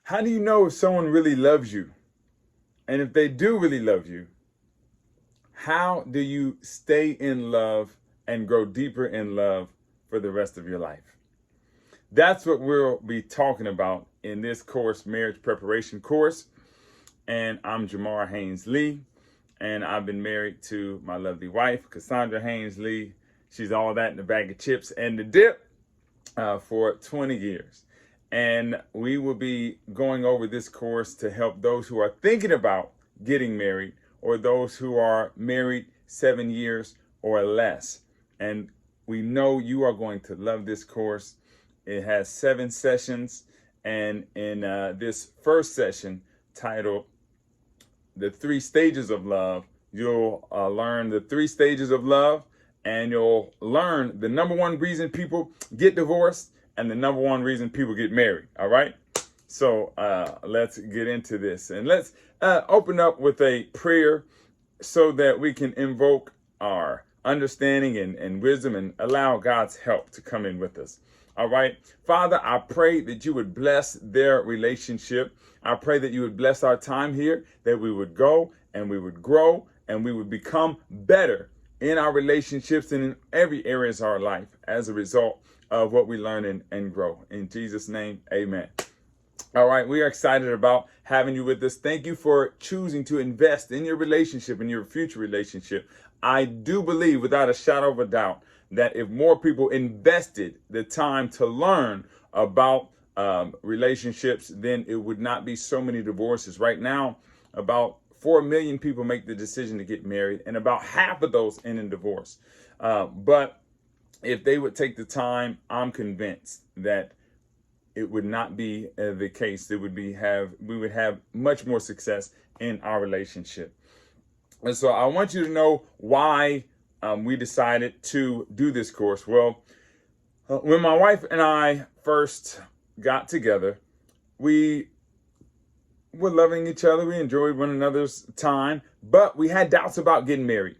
How do you know if someone really loves you? And if they do really love you, how do you stay in love and grow deeper in love for the rest of your life? That's what we'll be talking about in this course, marriage preparation course. And I'm Jamar Haynes-Lee, and I've been married to my lovely wife, Cassandra Haynes-Lee. She's all that in a bag of chips and the dip for 20 years. And we will be going over this course to help those who are thinking about getting married or those who are married 7 years or less. And we know you are going to love this course. It has 7 sessions. And in this first session titled The 3 Stages of Love, you'll learn the 3 stages of love, and you'll learn the number one reason people get divorced and the number one reason people get married. All right. So let's get into this, and let's open up with a prayer so that we can invoke our understanding and wisdom and allow God's help to come in with us. All right. Father, I pray that you would bless their relationship. I pray that you would bless our time here, that we would go and we would grow and we would become better in our relationships and in every area of our life as a result of what we learn and grow. In Jesus' name, amen. All right, we are excited about having you with us. Thank you for choosing to invest in your relationship, in your future relationship. I do believe without a shadow of a doubt that if more people invested the time to learn about relationships, then it would not be so many divorces. Right now, about 4 million people make the decision to get married, and about half of those end in divorce. But if they would take the time, I'm convinced that it would not be the case. We would have much more success in our relationship. And so I want you to know why we decided to do this course. Well, when my wife and I first got together, we were loving each other. We enjoyed one another's time, but we had doubts about getting married.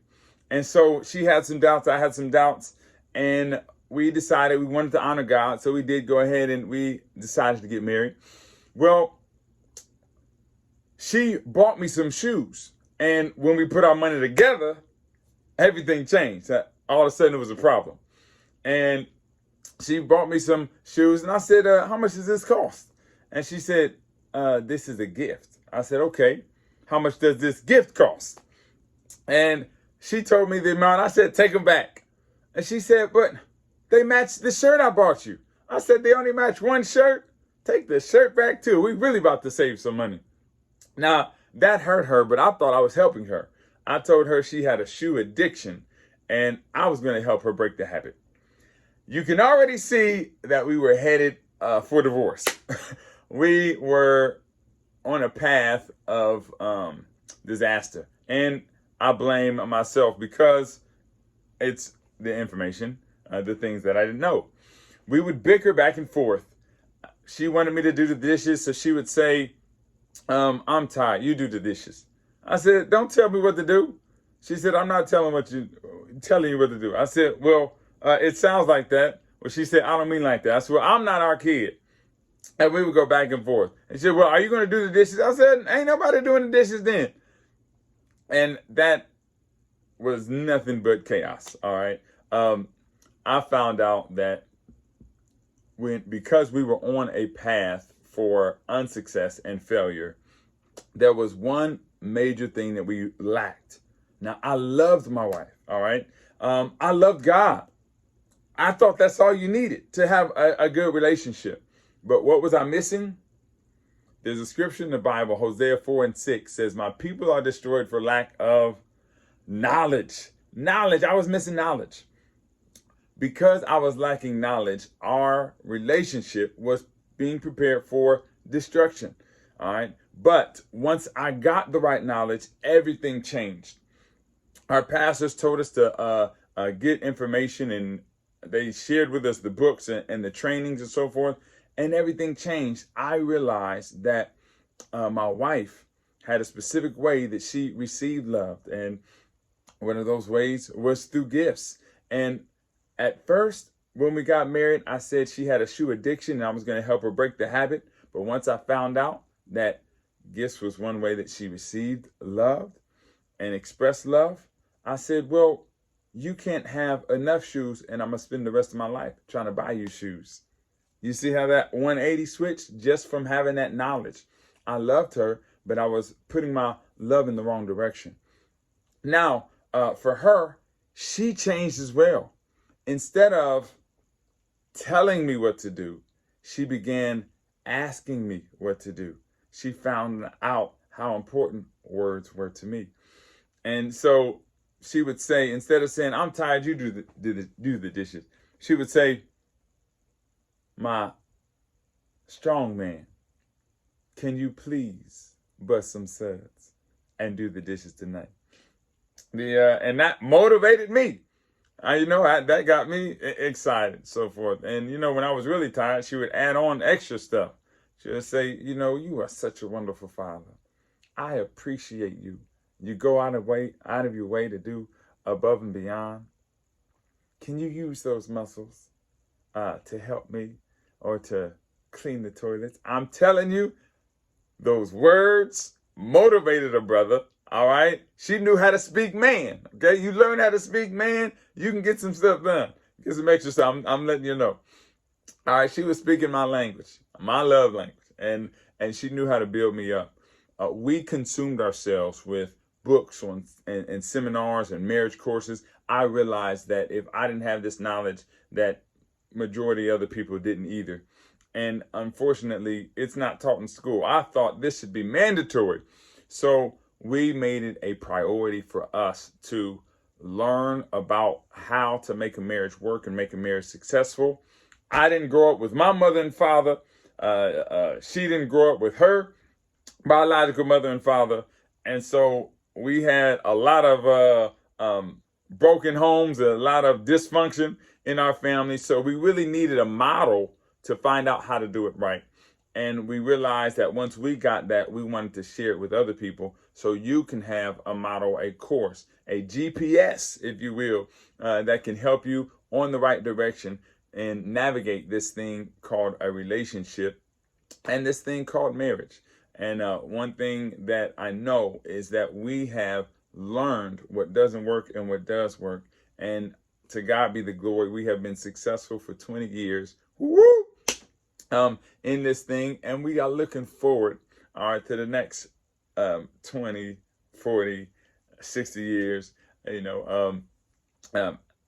And so she had some doubts, I had some doubts, and we decided we wanted to honor God. So we did go ahead and we decided to get married. Well, she bought me some shoes. And when we put our money together, everything changed. All of a sudden it was a problem. And she bought me some shoes, and I said, how much does this cost? And she said, this is a gift. I said, okay, how much does this gift cost? And she told me the amount. I said, take them back. And she said, but they match the shirt I bought you. I said, they only match one shirt. Take the shirt back too. We really about to save some money. Now, that hurt her, but I thought I was helping her. I told her she had a shoe addiction, and I was going to help her break the habit. You can already see that we were headed for divorce. We were on a path of disaster. And I blame myself because it's the information, the things that I didn't know. We would bicker back and forth. She wanted me to do the dishes, so she would say, I'm tired, you do the dishes. I said, don't tell me what to do. She said, I'm not telling you what to do. I said, well, it sounds like that. Well, she said, I don't mean like that. I said, well, I'm not our kid. And we would go back and forth. And she said, well, are you going to do the dishes? I said, ain't nobody doing the dishes then. And that was nothing but chaos. All right. I found out that because we were on a path for unsuccess and failure, there was one major thing that we lacked. Now, I loved my wife. All right. I loved God. I thought that's all you needed to have a good relationship. But what was I missing? There's a scripture in the Bible, Hosea 4:6 says, my people are destroyed for lack of knowledge. Knowledge. I was missing knowledge. Because I was lacking knowledge, our relationship was being prepared for destruction. All right. But once I got the right knowledge, everything changed. Our pastors told us to get information, and they shared with us the books and the trainings and so forth. And everything changed. I realized that my wife had a specific way that she received love. And one of those ways was through gifts. And at first, when we got married, I said she had a shoe addiction and I was going to help her break the habit. But once I found out that gifts was one way that she received love and expressed love, I said, well, you can't have enough shoes and I'm going to spend the rest of my life trying to buy you shoes. You see how that 180 switched just from having that knowledge? I loved her, but I was putting my love in the wrong direction. Now, for her, she changed as well. Instead of telling me what to do, she began asking me what to do. She found out how important words were to me. And so she would say, instead of saying, I'm tired, you do the dishes, she would say, my strong man, can you please bust some suds and do the dishes tonight? And that motivated me. That got me excited, so forth. And, when I was really tired, she would add on extra stuff. She would say, you are such a wonderful father. I appreciate you. You go out of your way to do above and beyond. Can you use those muscles to help me or to clean the toilets? I'm telling you, those words motivated a brother. All right. She knew how to speak man. Okay. You learn how to speak man, you can get some stuff done. Get some extra stuff. I'm letting you know. All right. She was speaking my language, my love language, and she knew how to build me up. We consumed ourselves with books and seminars and marriage courses. I realized that if I didn't have this knowledge, that majority of other people didn't either. And unfortunately, it's not taught in school. I thought this should be mandatory. So we made it a priority for us to learn about how to make a marriage work and make a marriage successful. I didn't grow up with my mother and father. She didn't grow up with her biological mother and father. And so we had a lot of broken homes, a lot of dysfunction in our family. So we really needed a model to find out how to do it right. And we realized that once we got that, we wanted to share it with other people so you can have a model, a course, a GPS, if you will, that can help you on the right direction and navigate this thing called a relationship and this thing called marriage. And one thing that I know is that we have learned what doesn't work and what does work. And to God be the glory, we have been successful for 20 years. Woo! In this thing, and we are looking forward, all right, to the next 20, 40, 60 years,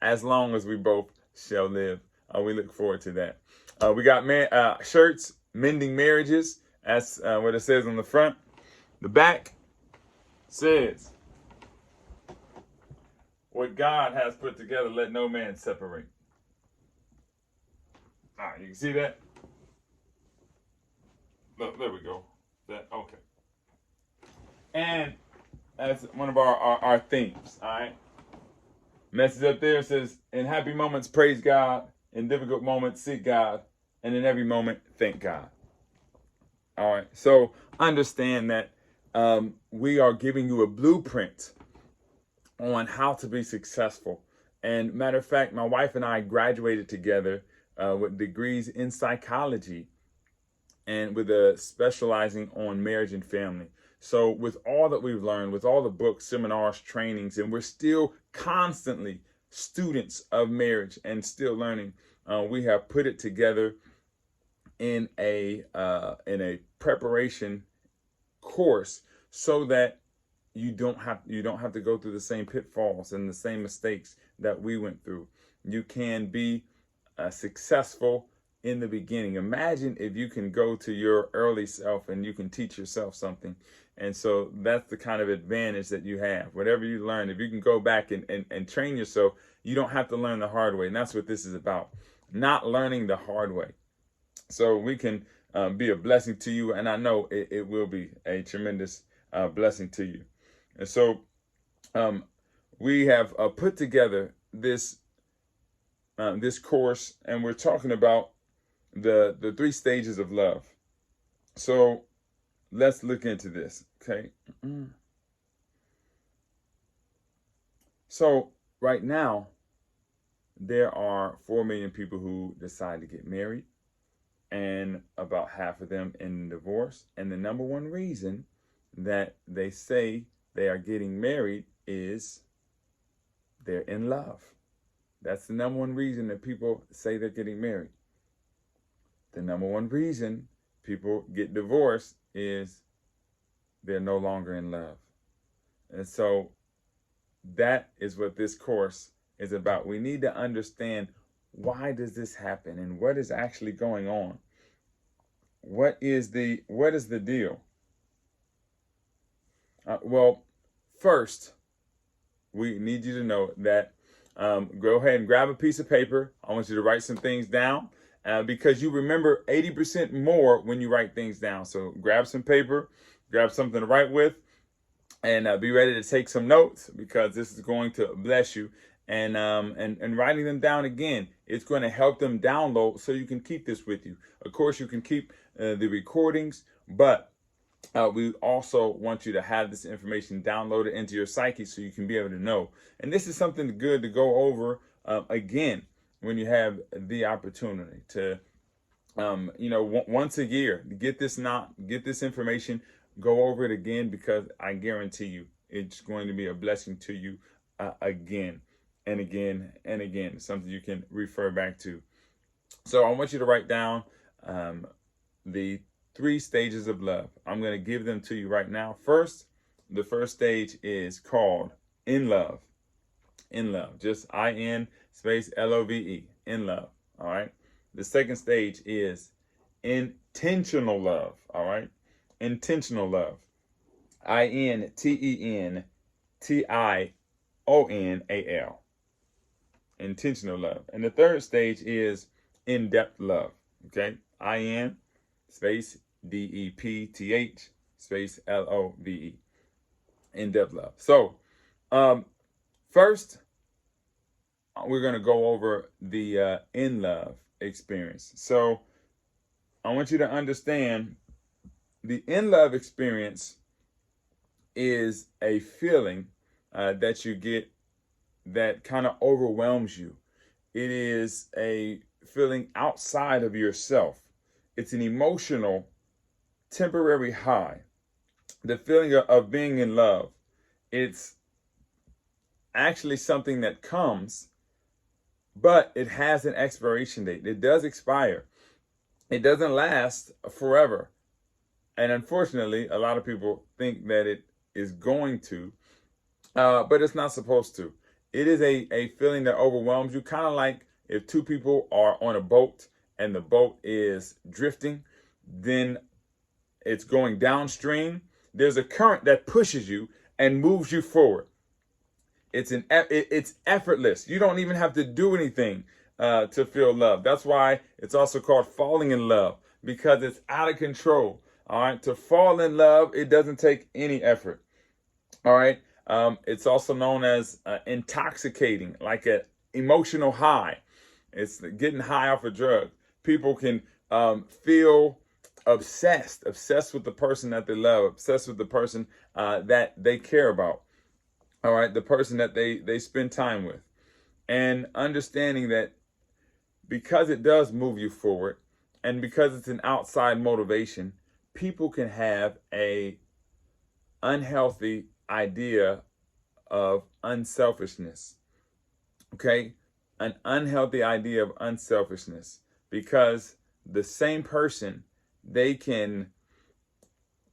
as long as we both shall live. We look forward to that. We got shirts, Mending Marriages. That's what it says on the front. The back says, what God has put together, let no man separate. All right, you can see that? Look, there we go. Okay. And that's one of our themes, all right? Message up there says, in happy moments, praise God. In difficult moments, seek God. And in every moment, thank God. All right. So understand that we are giving you a blueprint on how to be successful. And matter of fact, my wife and I graduated together with degrees in psychology and with specializing on marriage and family. So with all that we've learned, with all the books, seminars, trainings, and we're still constantly students of marriage and still learning, we have put it together in a preparation course so that you don't have to go through the same pitfalls and the same mistakes that we went through. You can be successful in the beginning. Imagine if you can go to your early self and you can teach yourself something. And so that's the kind of advantage that you have. Whatever you learn, if you can go back and train yourself, you don't have to learn the hard way. And that's what this is about, not learning the hard way. So we can be a blessing to you. And I know it will be a tremendous blessing to you. And so we have put together this course, and we're talking about the 3 stages of love. So let's look into this, okay? So right now, there are 4 million people who decide to get married, and about half of them in divorce. And the number one reason that they say they are getting married is they're in love. That's the number one reason that people say they're getting married. The number one reason people get divorced is they're no longer in love. And so that is what this course is about. We need to understand, why does this happen and what is actually going on? What is the deal? Well, first, we need you to know that go ahead and grab a piece of paper. I want you to write some things down because you remember 80% more when you write things down. So grab some paper, grab something to write with, and be ready to take some notes, because this is going to bless you. And writing them down again, it's going to help them download so you can keep this with you. Of course, you can keep the recordings, but we also want you to have this information downloaded into your psyche so you can be able to know. And this is something good to go over again when you have the opportunity to, once a year, get this information, go over it again, because I guarantee you it's going to be a blessing to you again and again and again. Something you can refer back to. So I want you to write down the 3 stages of love. I'm going to give them to you right now. The first stage is called in love. In love. Just I-N space L-O-V-E. In love. All right. The second stage is intentional love. All right. Intentional love. I-N-T-E-N-T-I-O-N-A-L. Intentional love. And the third stage is in-depth love. Okay. I-N space D-E-P-T-H space L-O-V-E. In-depth love. So, first, we're going to go over the in love experience. So, I want you to understand, the in love experience is a feeling that you get that kind of overwhelms you. It is a feeling outside of yourself. It's an emotional, temporary high. The feeling of being in love, it's actually something that comes, but it has an expiration date. It does expire. It doesn't last forever. And unfortunately, a lot of people think that it is going to, but it's not supposed to. It is a feeling that overwhelms you, kind of like if 2 people are on a boat and the boat is drifting, then it's going downstream. There's a current that pushes you and moves you forward. It's effortless. You don't even have to do anything to feel love. That's why it's also called falling in love, because it's out of control. All right. To fall in love, it doesn't take any effort. All right. It's also known as intoxicating, like an emotional high. It's getting high off a drug. People can feel obsessed with the person that they love, obsessed with the person that they care about. All right. The person that they spend time with. And understanding that because it does move you forward, and because it's an outside motivation, people can have a unhealthy idea of unselfishness. Okay? An unhealthy idea of unselfishness, because the same person, they can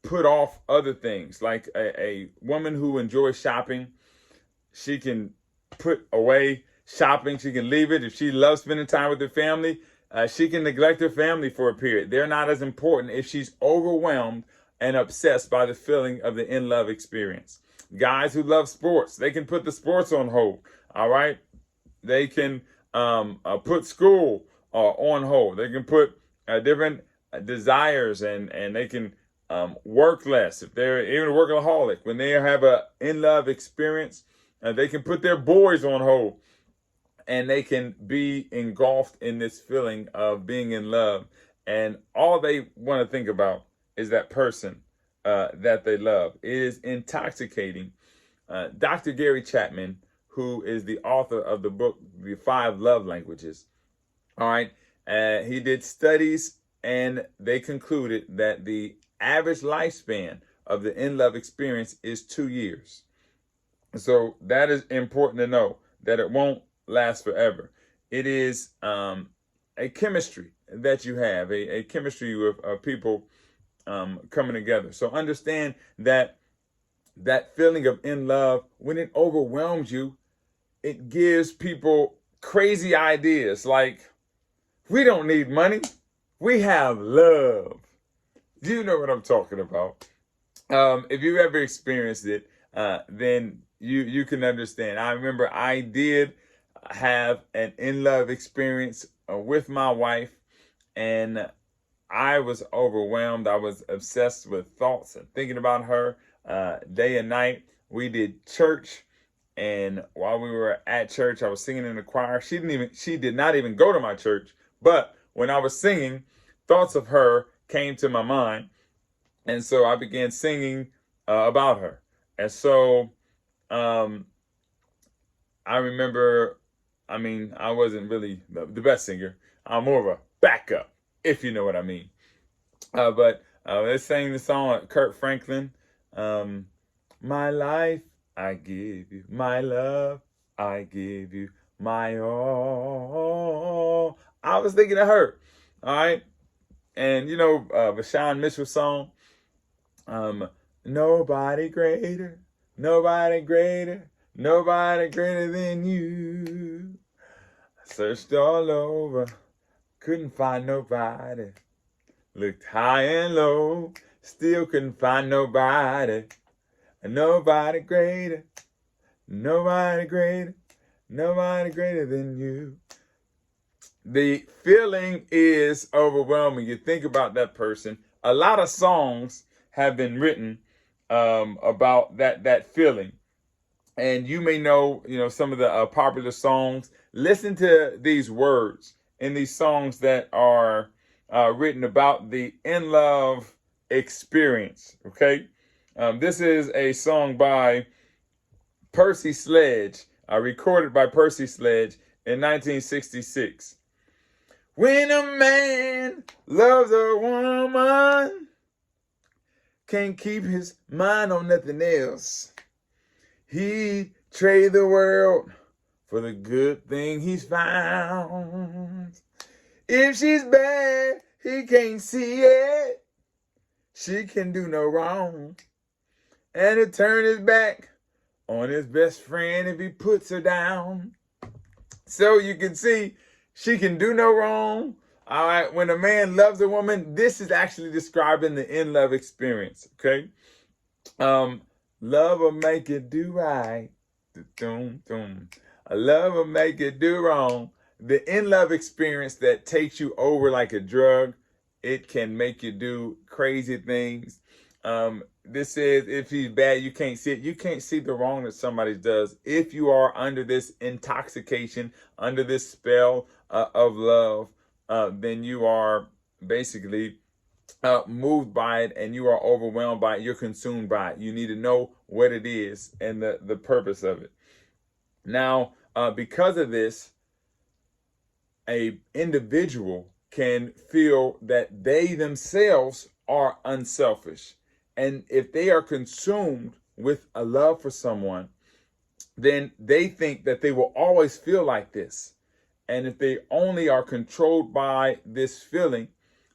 put off other things. Like a woman who enjoys shopping, she can put away shopping. She can leave it. If she loves spending time with her family, she can neglect her family for a period. They're not as important if she's overwhelmed and obsessed by the feeling of the in-love experience. Guys who love sports, they can put the sports on hold. All right? They can put school on hold. They can put different desires, and they can work less. If they're even a workaholic, when they have a in-love experience, they can put their boys on hold, and they can be engulfed in this feeling of being in love. And all they want to think about is that person that they love. It is intoxicating. Dr. Gary Chapman, who is the author of the book, The 5 Love Languages. All right. He did studies, and they concluded that the average lifespan of the in love experience is 2 years. So that is important to know, that it won't last forever. It is a chemistry that you have, a chemistry of people coming together. So understand that feeling of in love, when it overwhelms you, it gives people crazy ideas like, we don't need money, we have love. You know what I'm talking about. If you've ever experienced it, then you can understand. I remember I did have an in-love experience with my wife, and I was overwhelmed. I was obsessed with thoughts and thinking about her day and night. We did church, and while we were at church, I was singing in the choir. She did not even go to my church, but when I was singing, thoughts of her came to my mind, and so I began singing about her. And so I remember, I wasn't really the best singer. I'm more of a backup, if you know what I mean. But they sang the song, Kurt Franklin. My life I give you, my love I give you, my all. I was thinking of her, all right? And you know, Vashawn Mitchell's song, nobody greater, nobody greater, nobody greater than you. I searched all over, couldn't find nobody. Looked high and low, still couldn't find nobody. Nobody greater, nobody greater, nobody greater than you. The feeling is overwhelming. You think about that person. A lot of songs have been written about that feeling. And you may know, some of the popular songs. Listen to these words in these songs that are written about the in love experience. Okay, this is a song by Percy Sledge, recorded by Percy Sledge in 1966. When a man loves a woman, can't keep his mind on nothing else. He'd trade the world for the good thing he's found. If she's bad, he can't see it. She can do no wrong. And he'll turn his back on his best friend if he puts her down. So you can see, she can do no wrong. All right, when a man loves a woman, this is actually describing the in-love experience, okay? Love will make it do right. Love will make it do wrong. The in-love experience that takes you over like a drug, it can make you do crazy things. This is, if he's bad, you can't see it. You can't see the wrong that somebody does. If you are under this intoxication, under this spell of love, then you are basically moved by it, and you are overwhelmed by it. You're consumed by it. You need to know what it is and the purpose of it. Now, because of this, a individual can feel that they themselves are unselfish. And if they are consumed with a love for someone, then they think that they will always feel like this. And if they only are controlled by this feeling,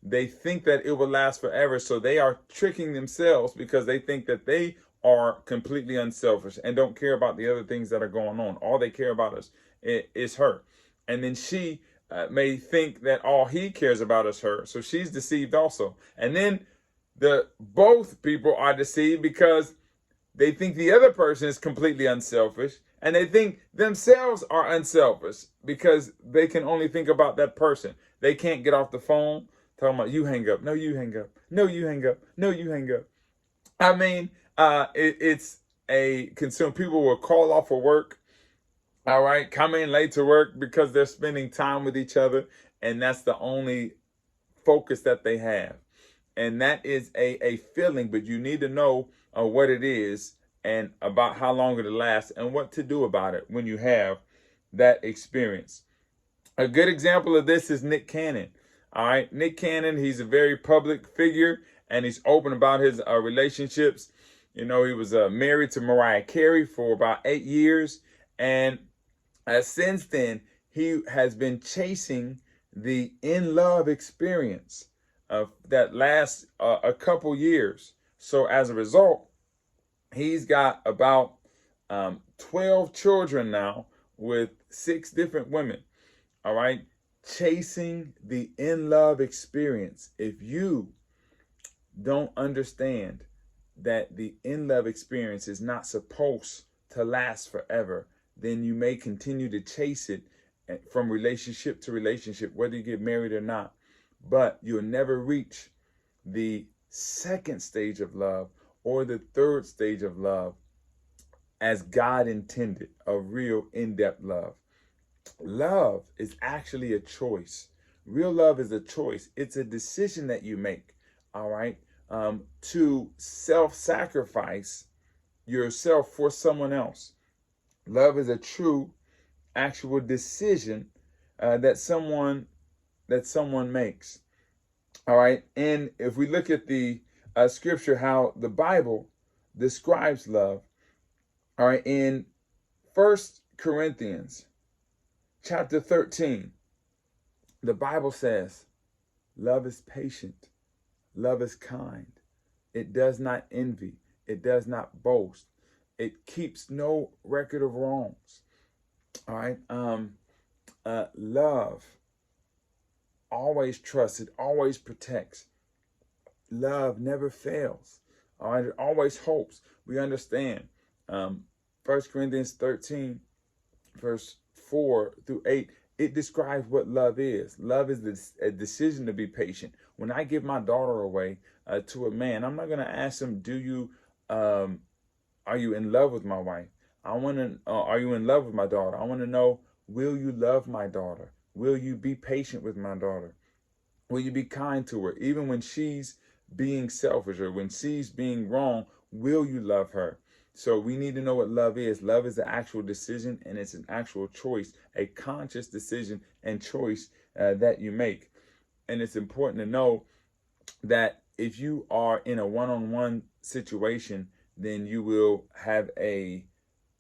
they think that it will last forever. So they are tricking themselves because they think that they are completely unselfish and don't care about the other things that are going on. All they care about is her. And then she may think that all he cares about is her. So she's deceived also. And then both people are deceived because they think the other person is completely unselfish, and they think themselves are unselfish because they can only think about that person. They can't get off the phone talking about, you hang up, no, you hang up, no, you hang up, no, you hang up. It's a concern. People will call off for work, all right, come in late to work because they're spending time with each other, and that's the only focus that they have. And that is a feeling, but you need to know what it is and about how long it'll last and what to do about it when you have that experience. A good example of this is Nick Cannon. All right, Nick Cannon, he's a very public figure and he's open about his relationships. You know, he was married to Mariah Carey for about 8 years. And since then, he has been chasing the in love experience that lasts a couple years. So as a result, he's got about 12 children now with 6 different women. All right. Chasing the in love experience. If you don't understand that the in love experience is not supposed to last forever, then you may continue to chase it from relationship to relationship, whether you get married or not. But you'll never reach the second stage of love or the third stage of love as God intended, a real in-depth love. Love is actually a choice. Real love is a choice. It's a decision that you make, all right, to self-sacrifice yourself for someone else. Love is a true, actual decision that someone makes, all right. And if we look at the scripture, how the Bible describes love, all right, in 1 Corinthians chapter 13, the Bible says, love is patient, love is kind, it does not envy, it does not boast, it keeps no record of wrongs. All right, love always trusts, it always protects. Love never fails. All right, it always hopes. We understand 1 Corinthians 13, verse 4 through 8, it describes what love is. Love is a decision to be patient. When I give my daughter away to a man, I'm not going to ask him, are you in love with my wife? I want to, are you in love with my daughter? I want to know, will you love my daughter? Will you be patient with my daughter? Will you be kind to her? Even when she's being selfish or when she's being wrong, will you love her? So we need to know what love is. Love is an actual decision, and it's an actual choice, a conscious decision and choice that you make. And it's important to know that if you are in a one-on-one situation, then you will have a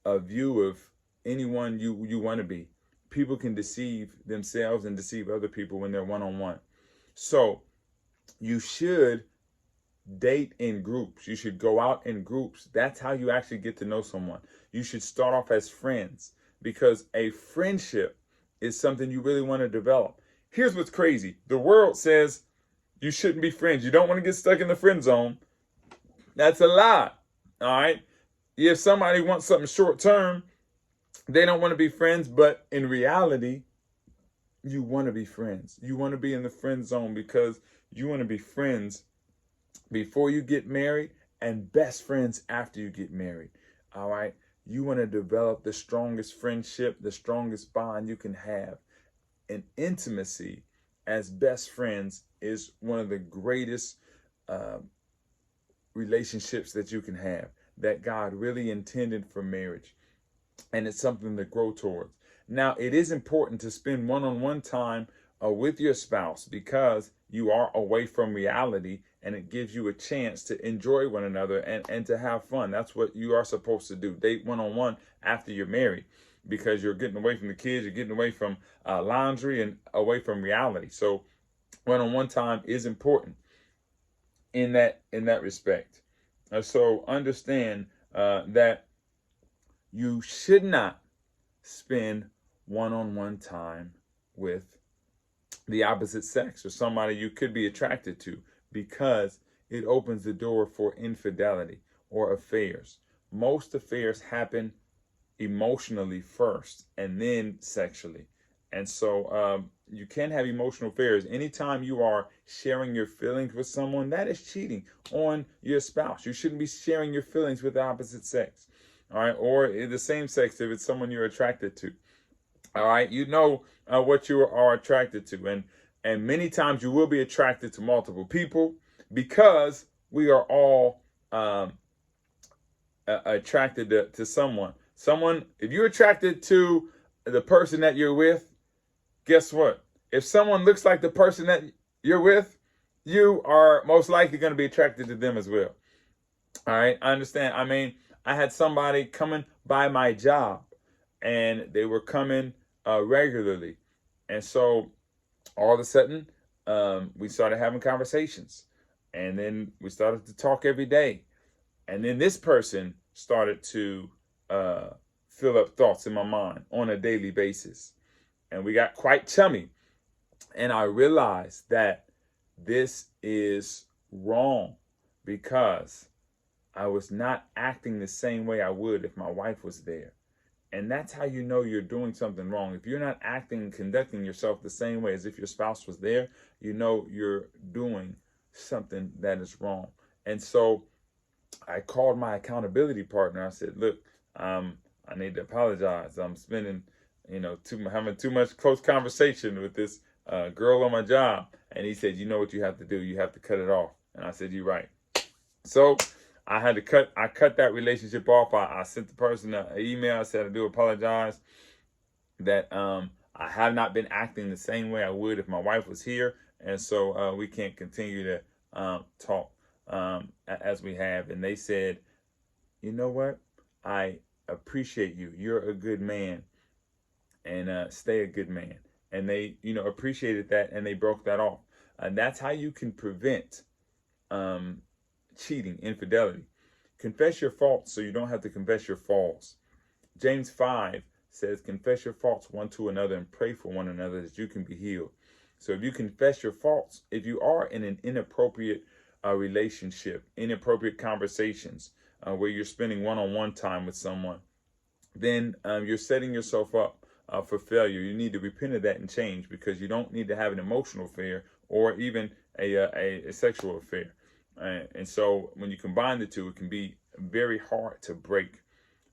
view of anyone you want to be. People can deceive themselves and deceive other people when they're one-on-one. So you should date in groups. You should go out in groups. That's how you actually get to know someone. You should start off as friends, because a friendship is something you really want to develop. Here's what's crazy. The world says you shouldn't be friends. You don't want to get stuck in the friend zone. That's a lie. All right. If somebody wants something short term, they don't want to be friends. But in reality, you want to be friends. You want to be in the friend zone because you want to be friends before you get married and best friends after you get married. All right. You want to develop the strongest friendship, the strongest bond you can have. And intimacy as best friends is one of the greatest relationships that you can have, that God really intended for marriage. And it's something to grow towards. Now, it is important to spend one-on-one time with your spouse, because you are away from reality, and it gives you a chance to enjoy one another and to have fun. That's what you are supposed to do. Date one-on-one after you're married, because you're getting away from the kids, you're getting away from laundry and away from reality. So one-on-one time is important in that respect. So understand that you should not spend one-on-one time with the opposite sex or somebody you could be attracted to, because it opens the door for infidelity or affairs. Most affairs happen emotionally first and then sexually. And so you can have emotional affairs. Anytime you are sharing your feelings with someone, that is cheating on your spouse. You shouldn't be sharing your feelings with the opposite sex. All right. Or the same sex if it's someone you're attracted to. All right. You know what you are attracted to. And many times you will be attracted to multiple people, because we are all attracted to someone. If you're attracted to the person that you're with, guess what? If someone looks like the person that you're with, you are most likely going to be attracted to them as well. All right, I understand. I mean, I had somebody coming by my job, and they were coming regularly, and so all of a sudden, we started having conversations, and then we started to talk every day, and then this person started to fill up thoughts in my mind on a daily basis, and we got quite chummy, and I realized that this is wrong because I was not acting the same way I would if my wife was there. And that's how you know you're doing something wrong. If you're not acting and conducting yourself the same way as if your spouse was there, you know you're doing something that is wrong. And so I called my accountability partner. I said, look, I need to apologize. I'm spending, having too much close conversation with this girl on my job. And he said, you know what you have to do? You have to cut it off. And I said, you're right. So I cut that relationship off. I sent the person an email. I said, I do apologize that I have not been acting the same way I would if my wife was here. And so we can't continue to talk as we have. And they said, you know what? I appreciate you. You're a good man, and stay a good man. And they, appreciated that, and they broke that off. And that's how you can prevent cheating, infidelity. Confess your faults so you don't have to confess your falls. James 5 says, confess your faults one to another and pray for one another that you can be healed. So if you confess your faults, if you are in an inappropriate relationship, inappropriate conversations where you're spending one-on-one time with someone, then you're setting yourself up for failure. You need to repent of that and change, because you don't need to have an emotional affair or even a sexual affair. And so when you combine the two, it can be very hard to break,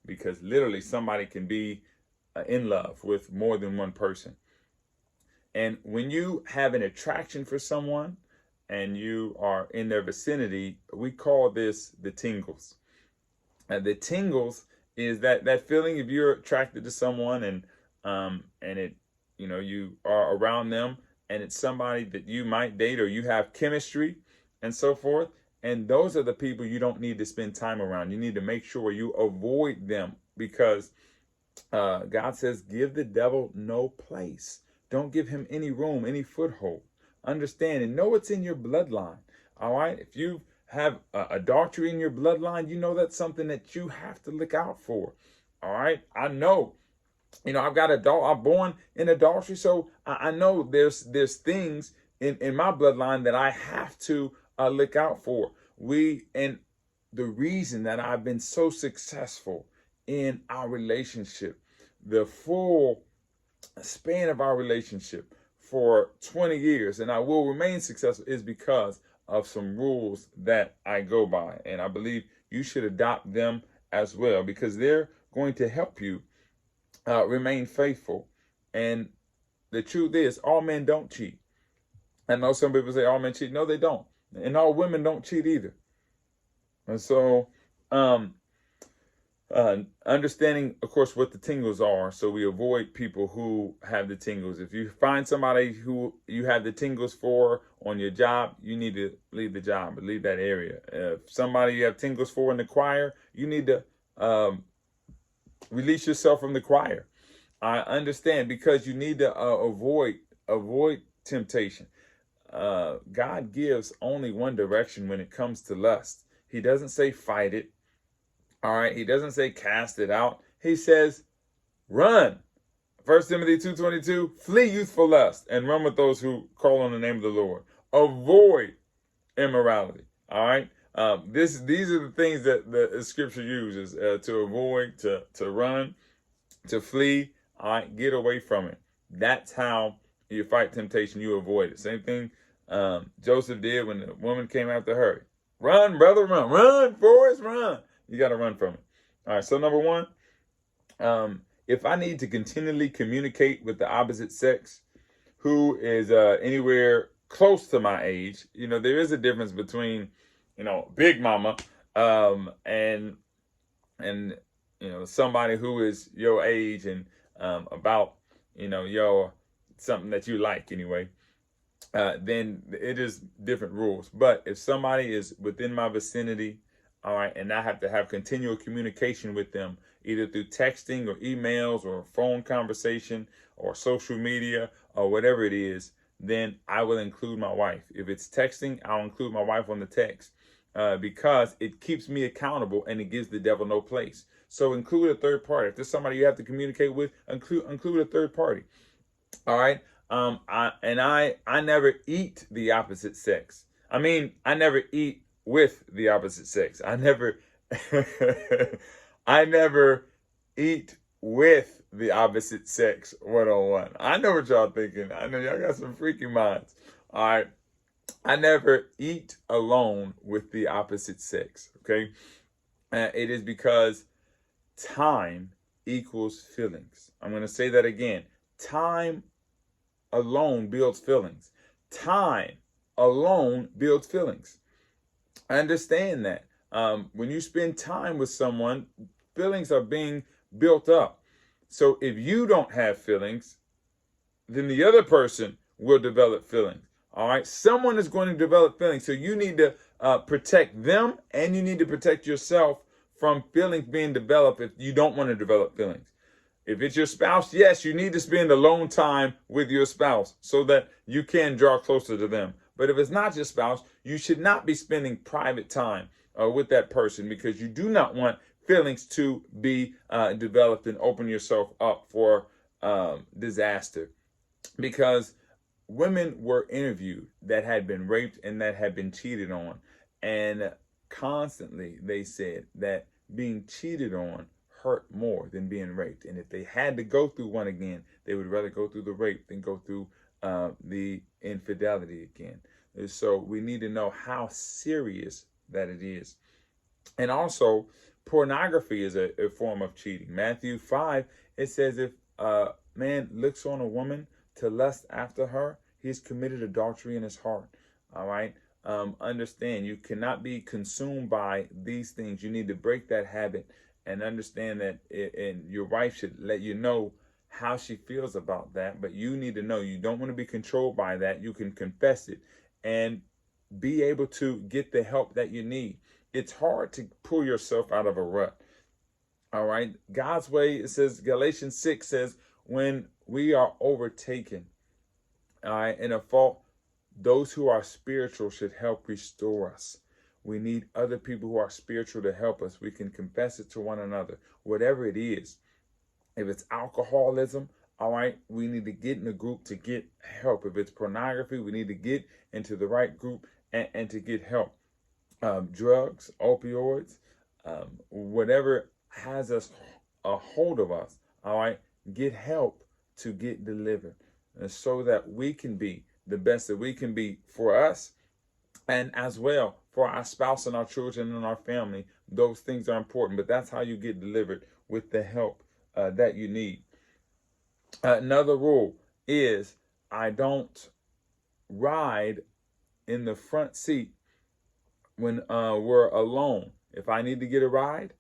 because literally somebody can be in love with more than one person. And when you have an attraction for someone and you are in their vicinity, we call this the tingles. The tingles is that feeling if you're attracted to someone and it, you are around them and it's somebody that you might date or you have chemistry and so forth. And those are the people you don't need to spend time around. You need to make sure you avoid them, because God says, give the devil no place. Don't give him any room, any foothold. Understand and know it's in your bloodline. All right. If you have adultery in your bloodline, you know that's something that you have to look out for. All right. I know. I've got I'm born in adultery, so I know there's things in my bloodline that I have to look out for. And the reason that I've been so successful in our relationship, the full span of our relationship for 20 years, and I will remain successful, is because of some rules that I go by. And I believe you should adopt them as well, because they're going to help you remain faithful. And the truth is, all men don't cheat. I know some people say all men cheat. No, they don't. And all women don't cheat either. And so understanding, of course, what the tingles are, so we avoid people who have the tingles. If you find somebody who you have the tingles for on your job, you need to leave the job, leave that area. If somebody you have tingles for in the choir, you need to release yourself from the choir. I understand, because you need to avoid temptation. God gives only one direction when it comes to lust. He doesn't say fight it. All right. He doesn't say cast it out. He says run. 1 Timothy 2:22, flee youthful lust and run with those who call on the name of the Lord. Avoid immorality. All right. These are the things that the scripture uses to avoid, to run, to flee. All right. Get away from it. That's how you fight temptation. You avoid it. Same thing Joseph did when the woman came after her. Run, brother, run. Run, Forrest, run. You got to run from it. All right. So number one, if I need to continually communicate with the opposite sex who is anywhere close to my age, there is a difference between, Big Mama and and somebody who is your age and about your something that you like anyway, then it is different rules. But if somebody is within my vicinity, all right, and I have to have continual communication with them, either through texting or emails or phone conversation or social media or whatever it is, then I will include my wife. If it's texting, I'll include my wife on the text, because it keeps me accountable and it gives the devil no place. So include a third party. If there's somebody you have to communicate with, include a third party. All right. I never eat the opposite sex. I mean, I never eat with the opposite sex. I never I never eat with the opposite sex one-on-one. I know what y'all thinking. I know y'all got some freaky minds. All right. I never eat alone with the opposite sex. Okay. It is because time equals feelings. I'm going to say that again. Time alone builds feelings. Time alone builds feelings. Understand that. When you spend time with someone, feelings are being built up. So if you don't have feelings, then the other person will develop feelings. All right. Someone is going to develop feelings. So you need to protect them, and you need to protect yourself from feelings being developed if you don't want to develop feelings. If it's your spouse, yes, you need to spend alone time with your spouse so that you can draw closer to them. But if it's not your spouse, you should not be spending private time with that person, because you do not want feelings to be developed and open yourself up for disaster. Because women were interviewed that had been raped and that had been cheated on, and constantly they said that being cheated on hurt more than being raped. And if they had to go through one again, they would rather go through the rape than go through the infidelity again. And so we need to know how serious that it is. And also, pornography is a form of cheating. Matthew 5, it says, if a man looks on a woman to lust after her, he's committed adultery in his heart. All right. Understand, you cannot be consumed by these things. You need to break that habit and understand that and your wife should let you know how she feels about that. But you need to know you don't want to be controlled by that. You can confess it and be able to get the help that you need. It's hard to pull yourself out of a rut. All right. God's way, it says, Galatians 6 says, when we are overtaken, all right, in a fault, those who are spiritual should help restore us. We need other people who are spiritual to help us. We can confess it to one another, whatever it is. If it's alcoholism, all right, we need to get in a group to get help. If it's pornography, we need to get into the right group and to get help. Drugs, opioids, whatever has us a hold of us, all right, get help to get delivered, and so that we can be the best that we can be for us, and as well for our spouse and our children and our family. Those things are important, but that's how you get delivered, with the help that you need. Another rule is I don't ride in the front seat when we're alone. If I need to get a ride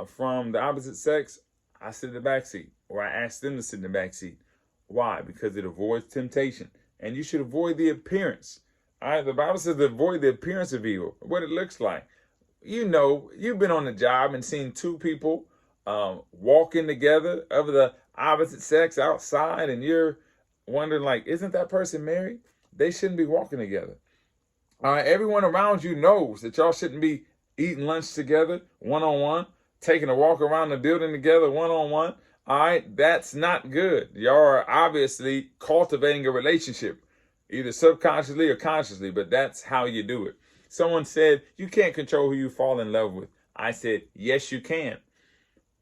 from the opposite sex, I sit in the back seat, or I ask them to sit in the back seat. Why? Because it avoids temptation. And you should avoid the appearance. All right, the Bible says to avoid the appearance of evil, what it looks like. You know, you've been on the job and seen two people walking together of the opposite sex outside, and you're wondering, like, isn't that person married? They shouldn't be walking together. All right, everyone around you knows that y'all shouldn't be eating lunch together, one-on-one, taking a walk around the building together, one-on-one. All right, that's not good. Y'all are obviously cultivating a relationship, either subconsciously or consciously, but that's how you do it. Someone said, you can't control who you fall in love with. I said, yes, you can.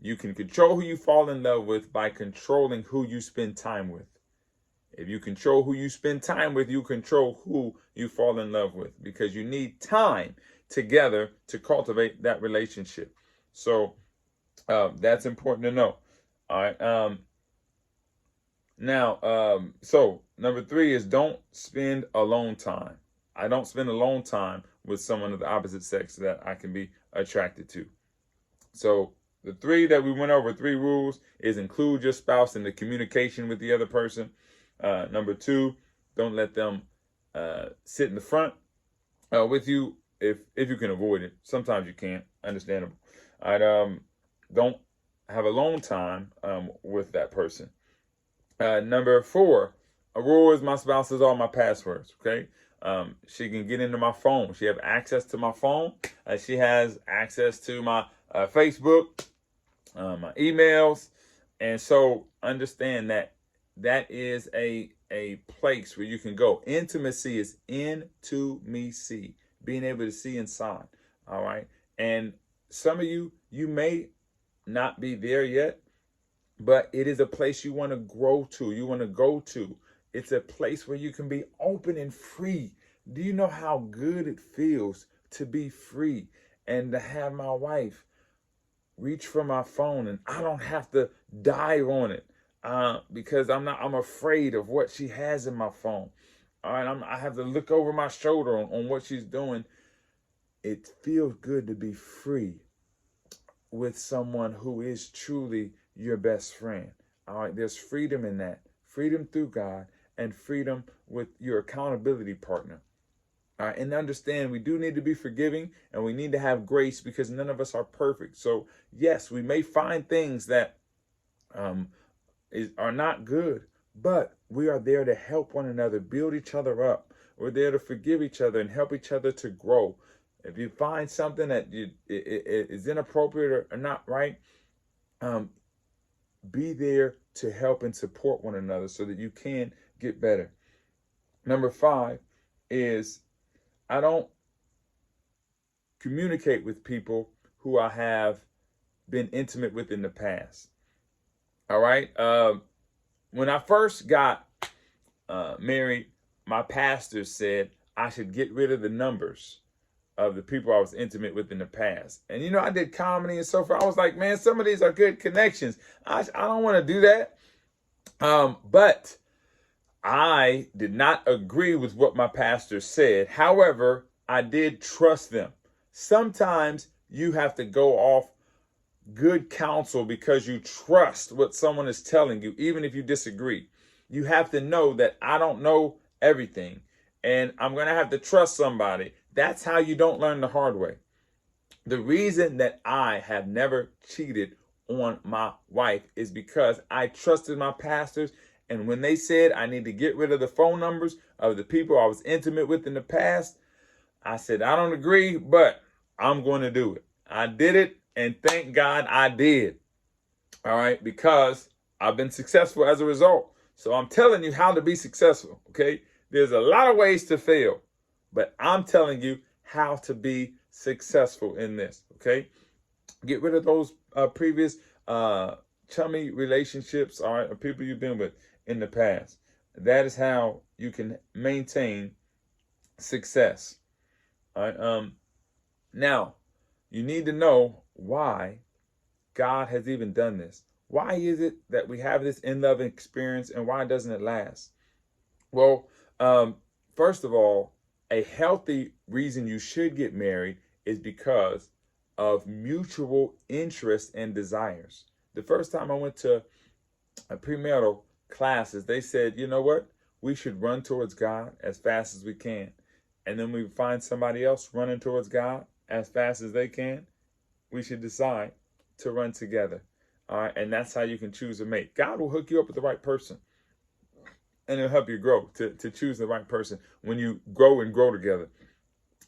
You can control who you fall in love with by controlling who you spend time with. If you control who you spend time with, you control who you fall in love with, because you need time together to cultivate that relationship. So that's important to know. All right. So number 3 is don't spend alone time. I don't spend alone time with someone of the opposite sex that I can be attracted to. So The three that we went over, 3 rules, is include your spouse in the communication with the other person. Number 2, don't let them sit in the front with you if you can avoid it. Sometimes you can't, understandable. All right, don't have alone time with that person. Number 4, a rule is my spouse is all my passwords. Okay, she can get into my phone. She have access to my phone. She has access to my Facebook, my emails, and so understand that that is a place where you can go. Intimacy is intimacy, being able to see inside. All right, and some of you may not be there yet, but it is a place you want to grow to. You want to go to. It's a place where you can be open and free. Do you know how good it feels to be free and to have my wife reach for my phone and I don't have to dive on it because I'm afraid of what she has in my phone. All right, I have to look over my shoulder on what she's doing. It feels good to be free with someone who is truly your best friend. All right, there's freedom in that. Freedom through God and freedom with your accountability partner. All right, and understand we do need to be forgiving and we need to have grace because none of us are perfect. So yes, we may find things that are not good, but we are there to help one another, build each other up. We're there to forgive each other and help each other to grow. If you find something that is inappropriate or not right, be there to help and support one another so that you can get better. Number 5 is I don't communicate with people who I have been intimate with in the past. All right. When I first got married, my pastor said I should get rid of the numbers of the people I was intimate with in the past. And, I did comedy and so forth. I was like, man, some of these are good connections. I don't want to do that. But I did not agree with what my pastor said. However, I did trust them. Sometimes you have to go off good counsel because you trust what someone is telling you, even if you disagree. You have to know that I don't know everything and I'm going to have to trust somebody. That's how you don't learn the hard way. The reason that I have never cheated on my wife is because I trusted my pastors. And when they said I need to get rid of the phone numbers of the people I was intimate with in the past, I said, I don't agree, but I'm going to do it. I did it. And thank God I did. All right. Because I've been successful as a result. So I'm telling you how to be successful. Okay. There's a lot of ways to fail, but I'm telling you how to be successful in this. Okay. Get rid of those previous chummy relationships, all right, or people you've been with in the past. That is how you can maintain success. All right. Now, you need to know why God has even done this. Why is it that we have this in-love experience and why doesn't it last? Well, first of all, a healthy reason you should get married is because of mutual interest and desires. The first time I went to a premarital classes, they said, you know what? We should run towards God as fast as we can. And then we find somebody else running towards God as fast as they can. We should decide to run together. All right. And that's how you can choose a mate. God will hook you up with the right person. And it'll help you grow to choose the right person when you grow and grow together.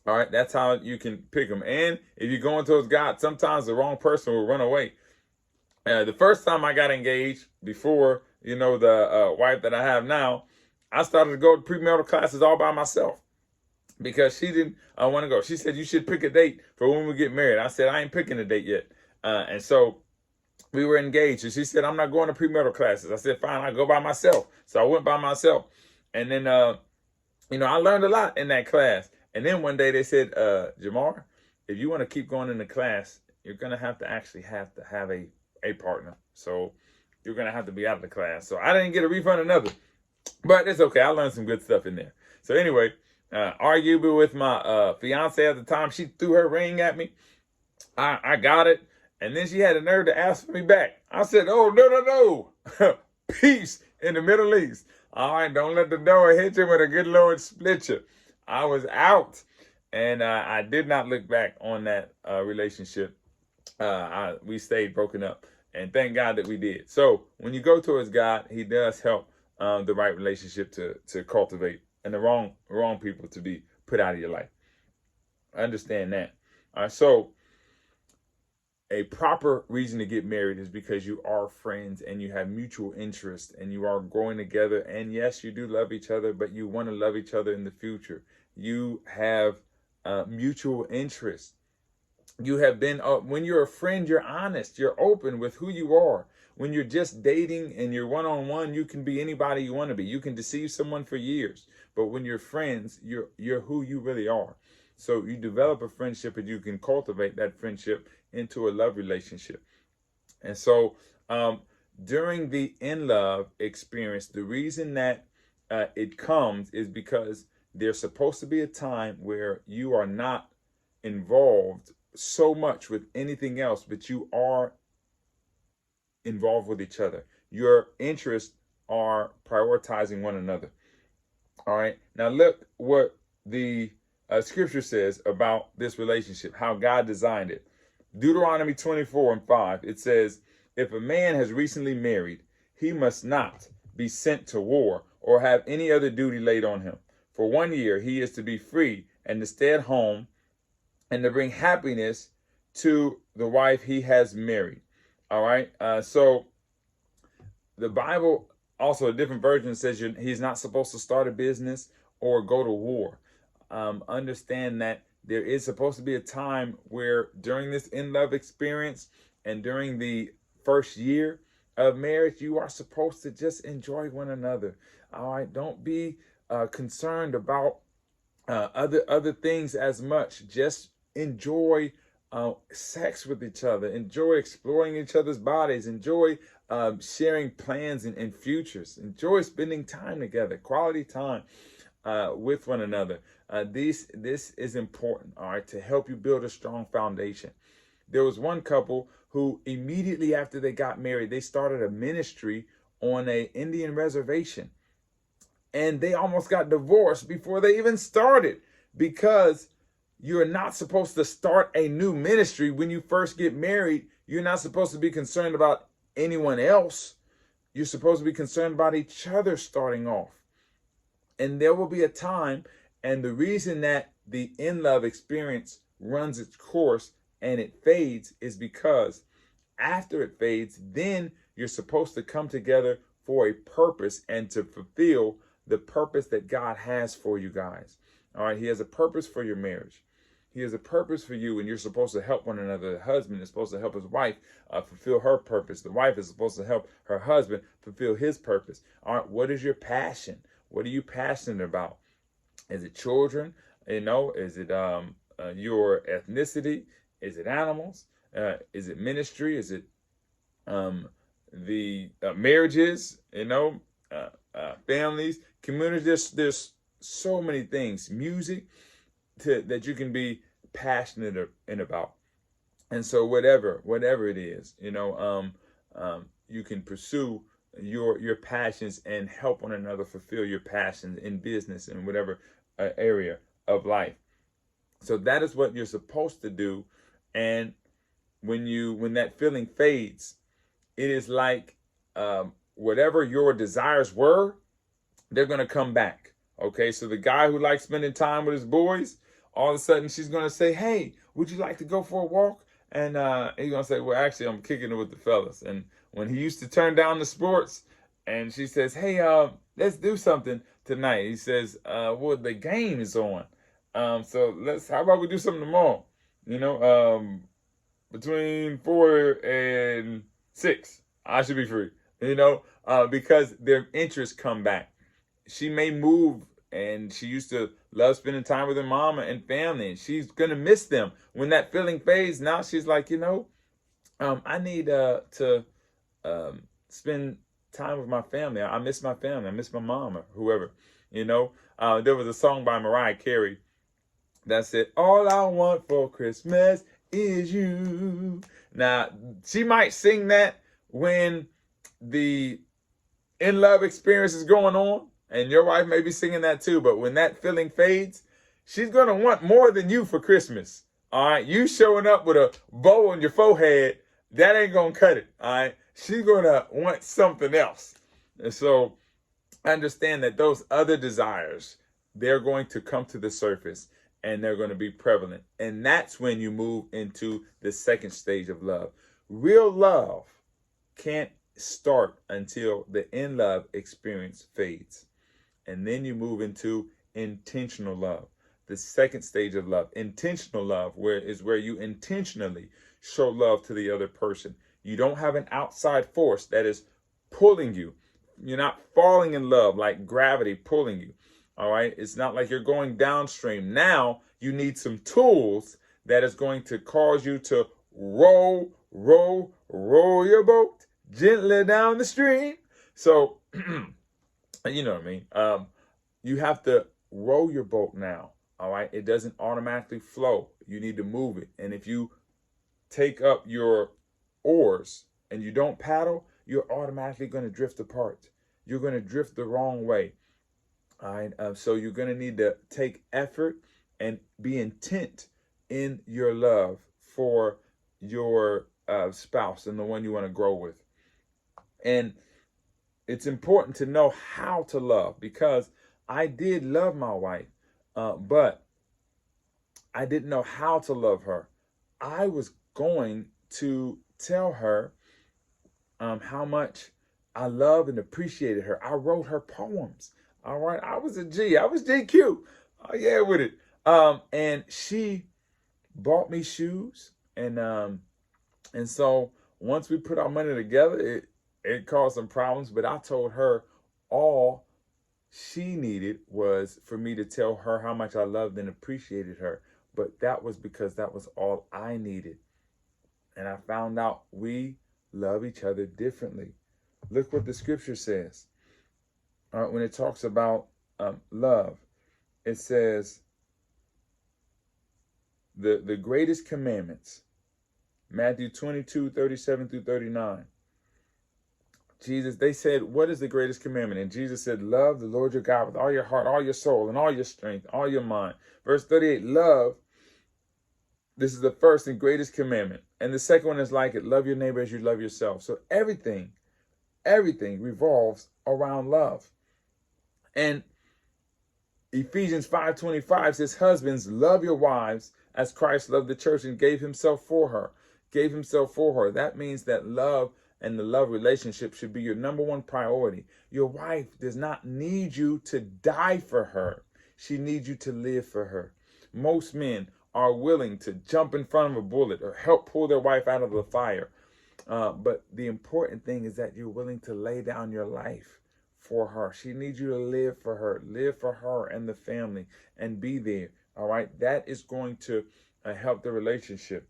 All right. That's how you can pick them. And if you're going towards God, sometimes the wrong person will run away. The first time I got engaged, before, the wife that I have now, I started to go to premarital classes all by myself because she didn't want to go. She said, you should pick a date for when we get married. I said, I ain't picking a date yet. And so we were engaged. And she said, I'm not going to premarital classes. I said, fine, I'll go by myself. So I went by myself. And then, I learned a lot in that class. And then one day they said, Jamar, if you want to keep going in the class, you're going to have to have a partner. So you're going to have to be out of the class. So I didn't get a refund or nothing. But it's okay. I learned some good stuff in there. So anyway, arguably with my fiance at the time, she threw her ring at me. I got it. And then she had the nerve to ask for me back. I said, oh, no. Peace in the Middle East. All right, don't let the door hit you when the good Lord split you. I was out. And I did not look back on that relationship. We stayed broken up. And thank God that we did. So when you go towards God, he does help the right relationship to cultivate and the wrong people to be put out of your life. Understand that. All right, so a proper reason to get married is because you are friends and you have mutual interest and you are growing together. And yes, you do love each other, but you want to love each other in the future. You have mutual interest. You have been, when you're a friend, you're honest, you're open with who you are. When you're just dating and you're one-on-one, you can be anybody you want to be. You can deceive someone for years. But when you're friends, you're who you really are. So you develop a friendship and you can cultivate that friendship into a love relationship. And so during the in love experience, the reason that it comes is because there's supposed to be a time where you are not involved so much with anything else, but you are involved with each other. Your interests are prioritizing one another. All right. Now look what the scripture says about this relationship, how God designed it. Deuteronomy 24:5, it says, if a man has recently married, he must not be sent to war or have any other duty laid on him. For 1 year, he is to be free and to stay at home and to bring happiness to the wife he has married. All right. So the Bible, also a different version, says he's not supposed to start a business or go to war. Understand that there is supposed to be a time where during this in-love experience and during the first year of marriage, you are supposed to just enjoy one another. All right. Don't be concerned about other things as much. Just enjoy sex with each other. Enjoy exploring each other's bodies. Enjoy sharing plans and futures. Enjoy spending time together, quality time with one another. This is important, all right, to help you build a strong foundation. There was one couple who immediately after they got married, they started a ministry on an Indian reservation. And they almost got divorced before they even started, because you're not supposed to start a new ministry when you first get married. You're not supposed to be concerned about anyone else. You're supposed to be concerned about each other starting off. And there will be a time, and the reason that the in-love experience runs its course and it fades is because after it fades, then you're supposed to come together for a purpose and to fulfill the purpose that God has for you guys. All right, he has a purpose for your marriage. He has a purpose for you, and you're supposed to help one another. The husband is supposed to help his wife fulfill her purpose. The wife is supposed to help her husband fulfill his purpose. All right, what is your passion? What are you passionate about? Is it children? Is it your ethnicity? Is it animals? Is it ministry? Is it the marriages? Families, communities. There's so many things. Music that you can be passionate about. And so whatever it is, you can pursue your passions and help one another fulfill your passions in business and whatever area of life. So that is what you're supposed to do. And when that feeling fades, it is like whatever your desires were, they're going to come back. Okay, so the guy who likes spending time with his boys, all of a sudden she's going to say, hey, would you like to go for a walk? And he's going to say, well, actually, I'm kicking it with the fellas. And when he used to turn down the sports, and she says, hey, let's do something tonight. He says, well, the game is on. So how about we do something tomorrow? Between 4 and 6, I should be free, because their interests come back. She may move, and she used to love spending time with her mama and family, and she's going to miss them. When that feeling fades, now she's like, I need to spend time with my family. I miss my family. I miss my mom or whoever, There was a song by Mariah Carey that said, all I want for Christmas is you. Now, she might sing that when the in love experience is going on, and your wife may be singing that too, but when that feeling fades, she's going to want more than you for Christmas. All right, you showing up with a bow on your forehead, that ain't going to cut it. All right, she's going to want something else. And so understand that those other desires, they're going to come to the surface and they're going to be prevalent. And that's when you move into the second stage of love. Real love can't start until the in love experience fades. And then you move into intentional love, the second stage of love. Intentional love is where you intentionally show love to the other person. You don't have an outside force that is pulling you. You're not falling in love like gravity pulling you. All right. It's not like you're going downstream. Now you need some tools that is going to cause you to roll your boat gently down the stream. So, you know what I mean? You have to row your boat now. All right. It doesn't automatically flow. You need to move it. And if you take up your oars and you don't paddle, you're automatically going to drift apart. You're going to drift the wrong way. All right. So you're going to need to take effort and be intent in your love for your spouse and the one you want to grow with. And it's important to know how to love, because I did love my wife, but I didn't know how to love her. I was going to tell her how much I loved and appreciated her. I wrote her poems. All right. I was a G. I was GQ. Oh, yeah, with it. And she bought me shoes. And so once we put our money together, it caused some problems. But I told her all she needed was for me to tell her how much I loved and appreciated her. But that was because that was all I needed. And I found out we love each other differently. Look what the scripture says. When it talks about love, it says the greatest commandments, Matthew 22:37-39. Jesus, they said, what is the greatest commandment? And Jesus said, love the Lord your God with all your heart, all your soul, and all your strength, all your mind. Verse 38, love. This is the first and greatest commandment. And the second one is like it. Love your neighbor as you love yourself. So everything revolves around love. And Ephesians 5:25 says, husbands, love your wives as Christ loved the church and gave himself for her. That means that love and the love relationship should be your number one priority. Your wife does not need you to die for her. She needs you to live for her. Most men are willing to jump in front of a bullet or help pull their wife out of the fire. But the important thing is that you're willing to lay down your life for her. She needs you to live for her and the family, and be there. All right. That is going to help the relationship.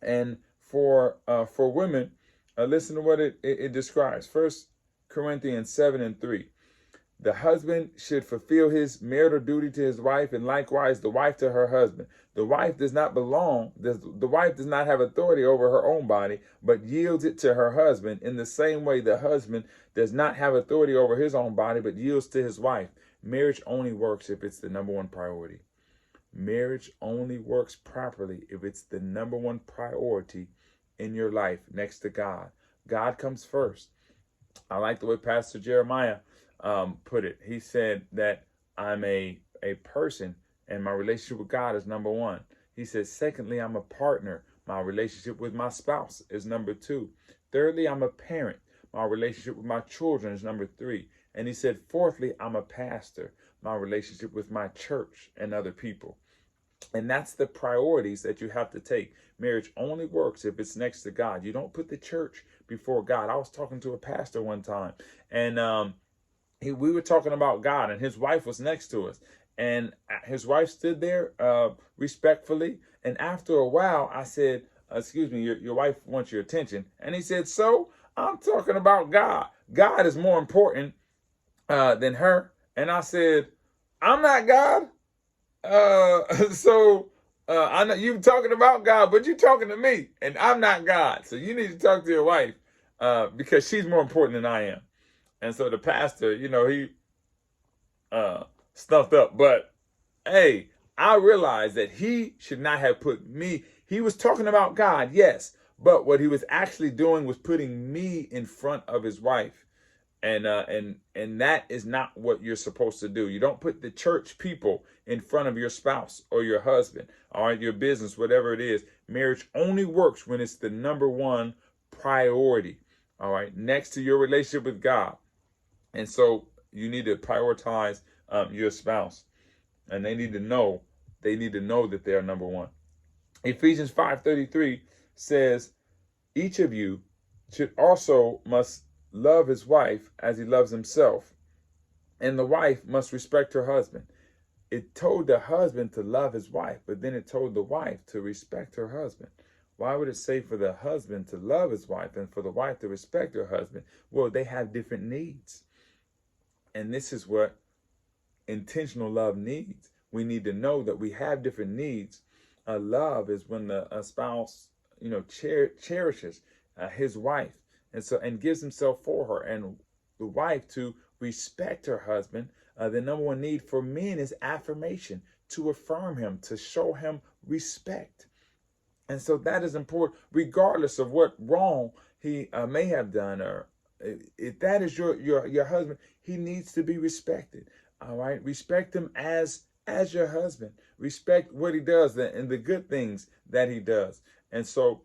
And for women, listen to what it describes. 1 Corinthians 7:3. The husband should fulfill his marital duty to his wife, and likewise the wife to her husband. The wife does not have authority over her own body, but yields it to her husband. In the same way, the husband does not have authority over his own body, but yields to his wife. Marriage only works if it's the number one priority. Marriage only works properly if it's the number one priority in your life next to God. God comes first. I like the way Pastor Jeremiah put it. He said that I'm a person and my relationship with God is number one. He said, secondly, I'm a partner. My relationship with my spouse is number two. Thirdly, I'm a parent. My relationship with my children is number three. And he said, fourthly, I'm a pastor. My relationship with my church and other people. And that's the priorities that you have to take. Marriage only works if it's next to God. You don't put the church before God. I was talking to a pastor one time, and we were talking about God, and his wife was next to us. And his wife stood there respectfully. And after a while, I said, excuse me, your wife wants your attention. And he said, so I'm talking about God. God is more important than her. And I said, I'm not God. So I know you talking about God, but you talking to me, and I'm not God. So you need to talk to your wife because she's more important than I am. And so the pastor, he stuffed up. But hey, I realized that he should not have put me. He was talking about God, yes, but what he was actually doing was putting me in front of his wife. And that is not what you're supposed to do. You don't put the church people in front of your spouse or your husband, all right, your business, whatever it is. Marriage only works when it's the number one priority, all right, next to your relationship with God. And so you need to prioritize your spouse, and they need to know that they are number one. Ephesians 5:33 says, each of you should also must love his wife as he loves himself, and the wife must respect her husband. It told the husband to love his wife, but then it told the wife to respect her husband. Why would it say for the husband to love his wife and for the wife to respect her husband? Well, they have different needs. And this is what intentional love needs. We need to know that we have different needs. Love is when a spouse, cherishes his wife, and gives himself for her, and the wife to respect her husband. The number one need for men is affirmation, to affirm him, to show him respect. And so that is important, regardless of what wrong he may have done, or if that is your husband, he needs to be respected. All right, respect him as your husband. Respect what he does and the good things that he does. And so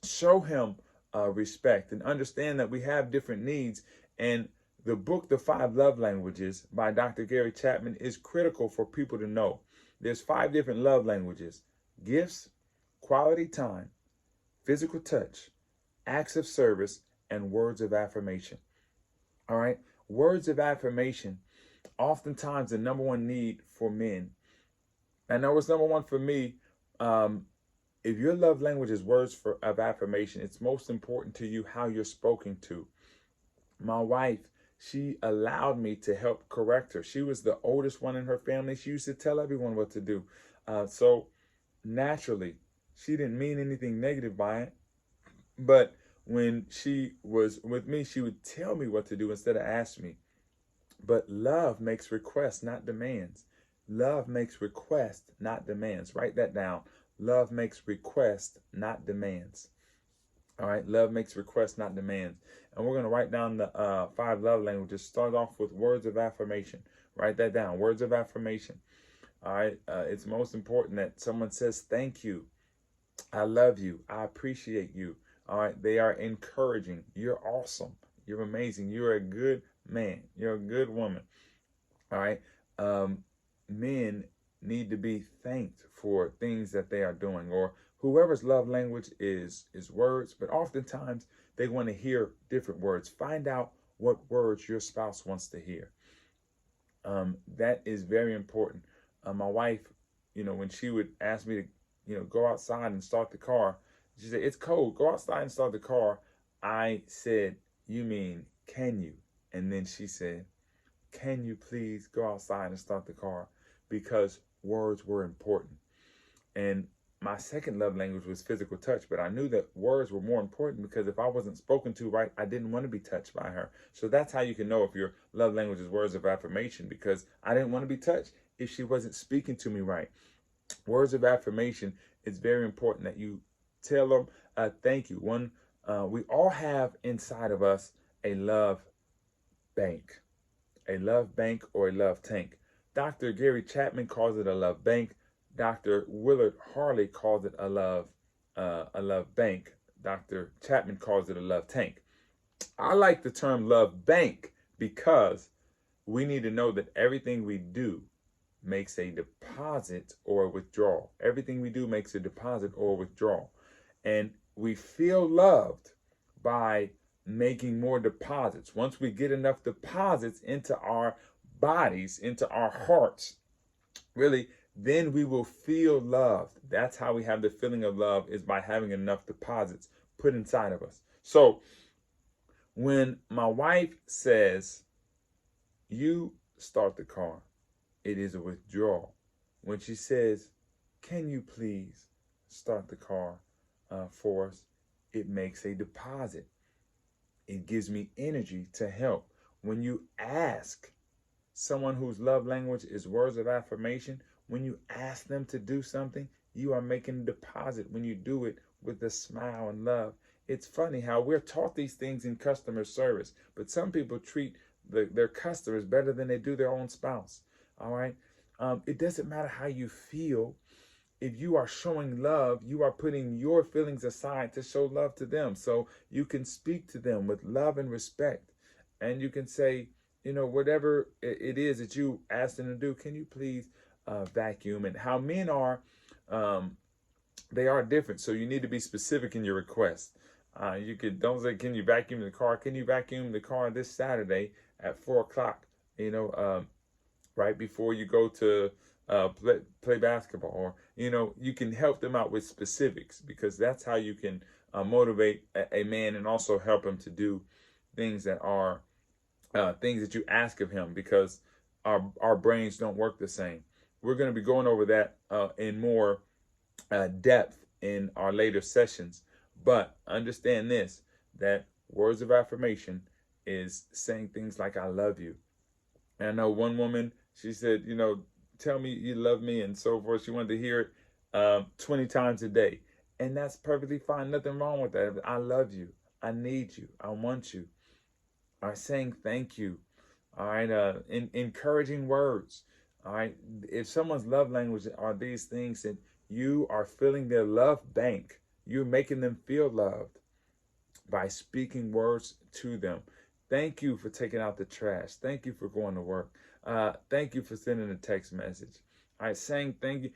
show him respect, and understand that we have different needs. And the book, The 5 Love Languages by Dr. Gary Chapman, is critical for people to know. There's 5 different love languages: gifts, quality time, physical touch, acts of service, and words of affirmation. All right, words of affirmation, oftentimes the number one need for men. I know it's number one for me. If your love language is words of affirmation, it's most important to you how you're spoken to. My wife, she allowed me to help correct her. She was the oldest one in her family. She used to tell everyone what to do. So naturally, she didn't mean anything negative by it. But when she was with me, she would tell me what to do instead of ask me. But love makes requests, not demands. Love makes requests, not demands. Write that down. Love makes requests, not demands. All right, love makes requests, not demands. And we're going to write down the 5 love languages. Start off with words of affirmation. Write that down, words of affirmation. All right, it's most important that someone says thank you, I love you, I appreciate you. All right, they are encouraging. You're awesome. You're amazing. You're a good man. You're a good woman. All right, men need to be thanked for things that they are doing, or whoever's love language is words, but oftentimes they want to hear different words. Find out what words your spouse wants to hear. That is very important. My wife, when she would ask me to, go outside and start the car, she said, "It's cold. Go outside and start the car." I said, "You mean, can you?" And then she said, "Can you please go outside and start the car?" Because words were important. And my second love language was physical touch, but I knew that words were more important, because if I wasn't spoken to right, I didn't want to be touched by her. So that's how you can know if your love language is words of affirmation, because I didn't want to be touched if she wasn't speaking to me right. Words of affirmation, it's very important that you tell them thank you. We all have inside of us a love bank, or a love tank. Dr. Gary Chapman calls it a love bank. Dr. Willard Harley calls it a love bank. Dr. Chapman calls it a love tank. I like the term love bank because we need to know that everything we do makes a deposit or a withdrawal. Everything we do makes a deposit or a withdrawal. And we feel loved by making more deposits. Once we get enough deposits into our bodies, into our hearts, really, then we will feel loved. That's how we have the feeling of love, is by having enough deposits put inside of us. So when my wife says, "You start the car," it is a withdrawal. When she says, can you please start the car for us? It makes a deposit. It gives me energy to help. When you ask someone whose love language is words of affirmation, when you ask them to do something, you are making a deposit when you do it with a smile and love. It's funny how we're taught these things in customer service, but some people treat their customers better than they do their own spouse. All right. It doesn't matter how you feel. If you are showing love, you are putting your feelings aside to show love to them. So you can speak to them with love and respect. And you can say, whatever it is that you ask them to do, can you please vacuum? And how men are, they are different. So you need to be specific in your request. Don't say, can you vacuum the car? Can you vacuum the car this Saturday at 4 o'clock? Right before you go to play basketball, or you can help them out with specifics, because that's how you can motivate a man and also help him to do things that are things that you ask of him, because our brains don't work the same. We're going to be going over that in more depth in our later sessions, but understand this, that words of affirmation is saying things like, I love you. And I know one woman, she said, tell me you love me and so forth. She wanted to hear it 20 times a day. And that's perfectly fine. Nothing wrong with that. I love you. I need you. I want you. All right, saying thank you. All right, encouraging words. All right, if someone's love language are these things, that you are filling their love bank, you're making them feel loved by speaking words to them. Thank you for taking out the trash. Thank you for going to work. Thank you for sending a text message. All right, saying thank you.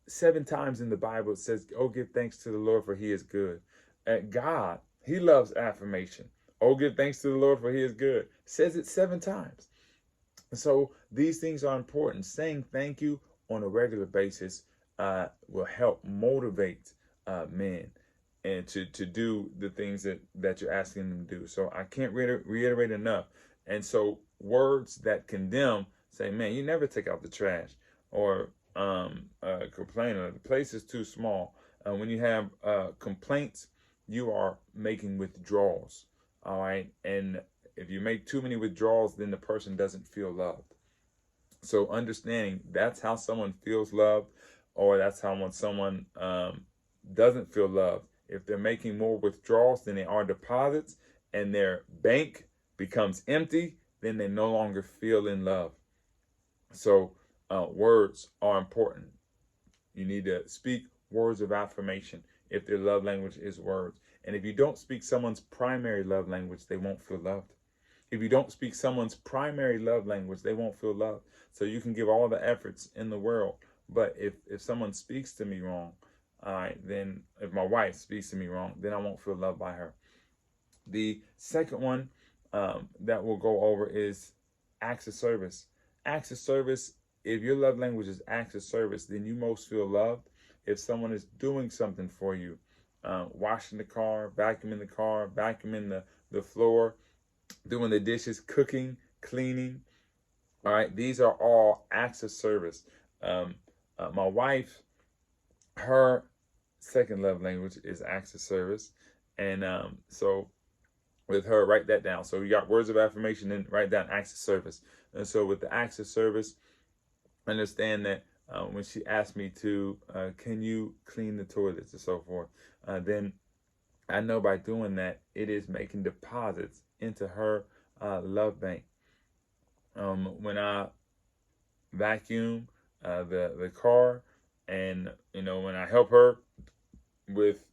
7 times in the Bible it says, oh, give thanks to the Lord, for he is good. God, he loves affirmation. Oh, give thanks to the Lord, for he is good. Says it 7 times. So these things are important. Saying thank you on a regular basis will help motivate men and to do the things that you're asking them to do. So I can't reiterate enough. And so words that condemn, say, man, you never take out the trash, or complain, or the place is too small. When you have complaints, you are making withdrawals. All right. And if you make too many withdrawals, then the person doesn't feel loved. So understanding that's how someone feels loved, or that's how when someone doesn't feel loved. If they're making more withdrawals than they are deposits, and their bank becomes empty, then they no longer feel in love. So words are important. You need to speak words of affirmation if their love language is words. And if you don't speak someone's primary love language, they won't feel loved. If you don't speak someone's primary love language, they won't feel loved. So you can give all the efforts in the world, but if someone speaks to me wrong, all right, then if my wife speaks to me wrong, then I won't feel loved by her. The second one that we'll go over is acts of service. Acts of service, if your love language is acts of service, then you most feel loved if someone is doing something for you. Washing the car, vacuuming the floor, doing the dishes, cooking, cleaning. All right, these are all acts of service. My wife, her second love language is acts of service. And so with her, write that down. So you got words of affirmation, and write down acts of service. And so with the acts of service, understand that when she asked me to, can you clean the toilets and so forth, then I know by doing that, it is making deposits into her love bank. When I vacuum the car, and when I help her with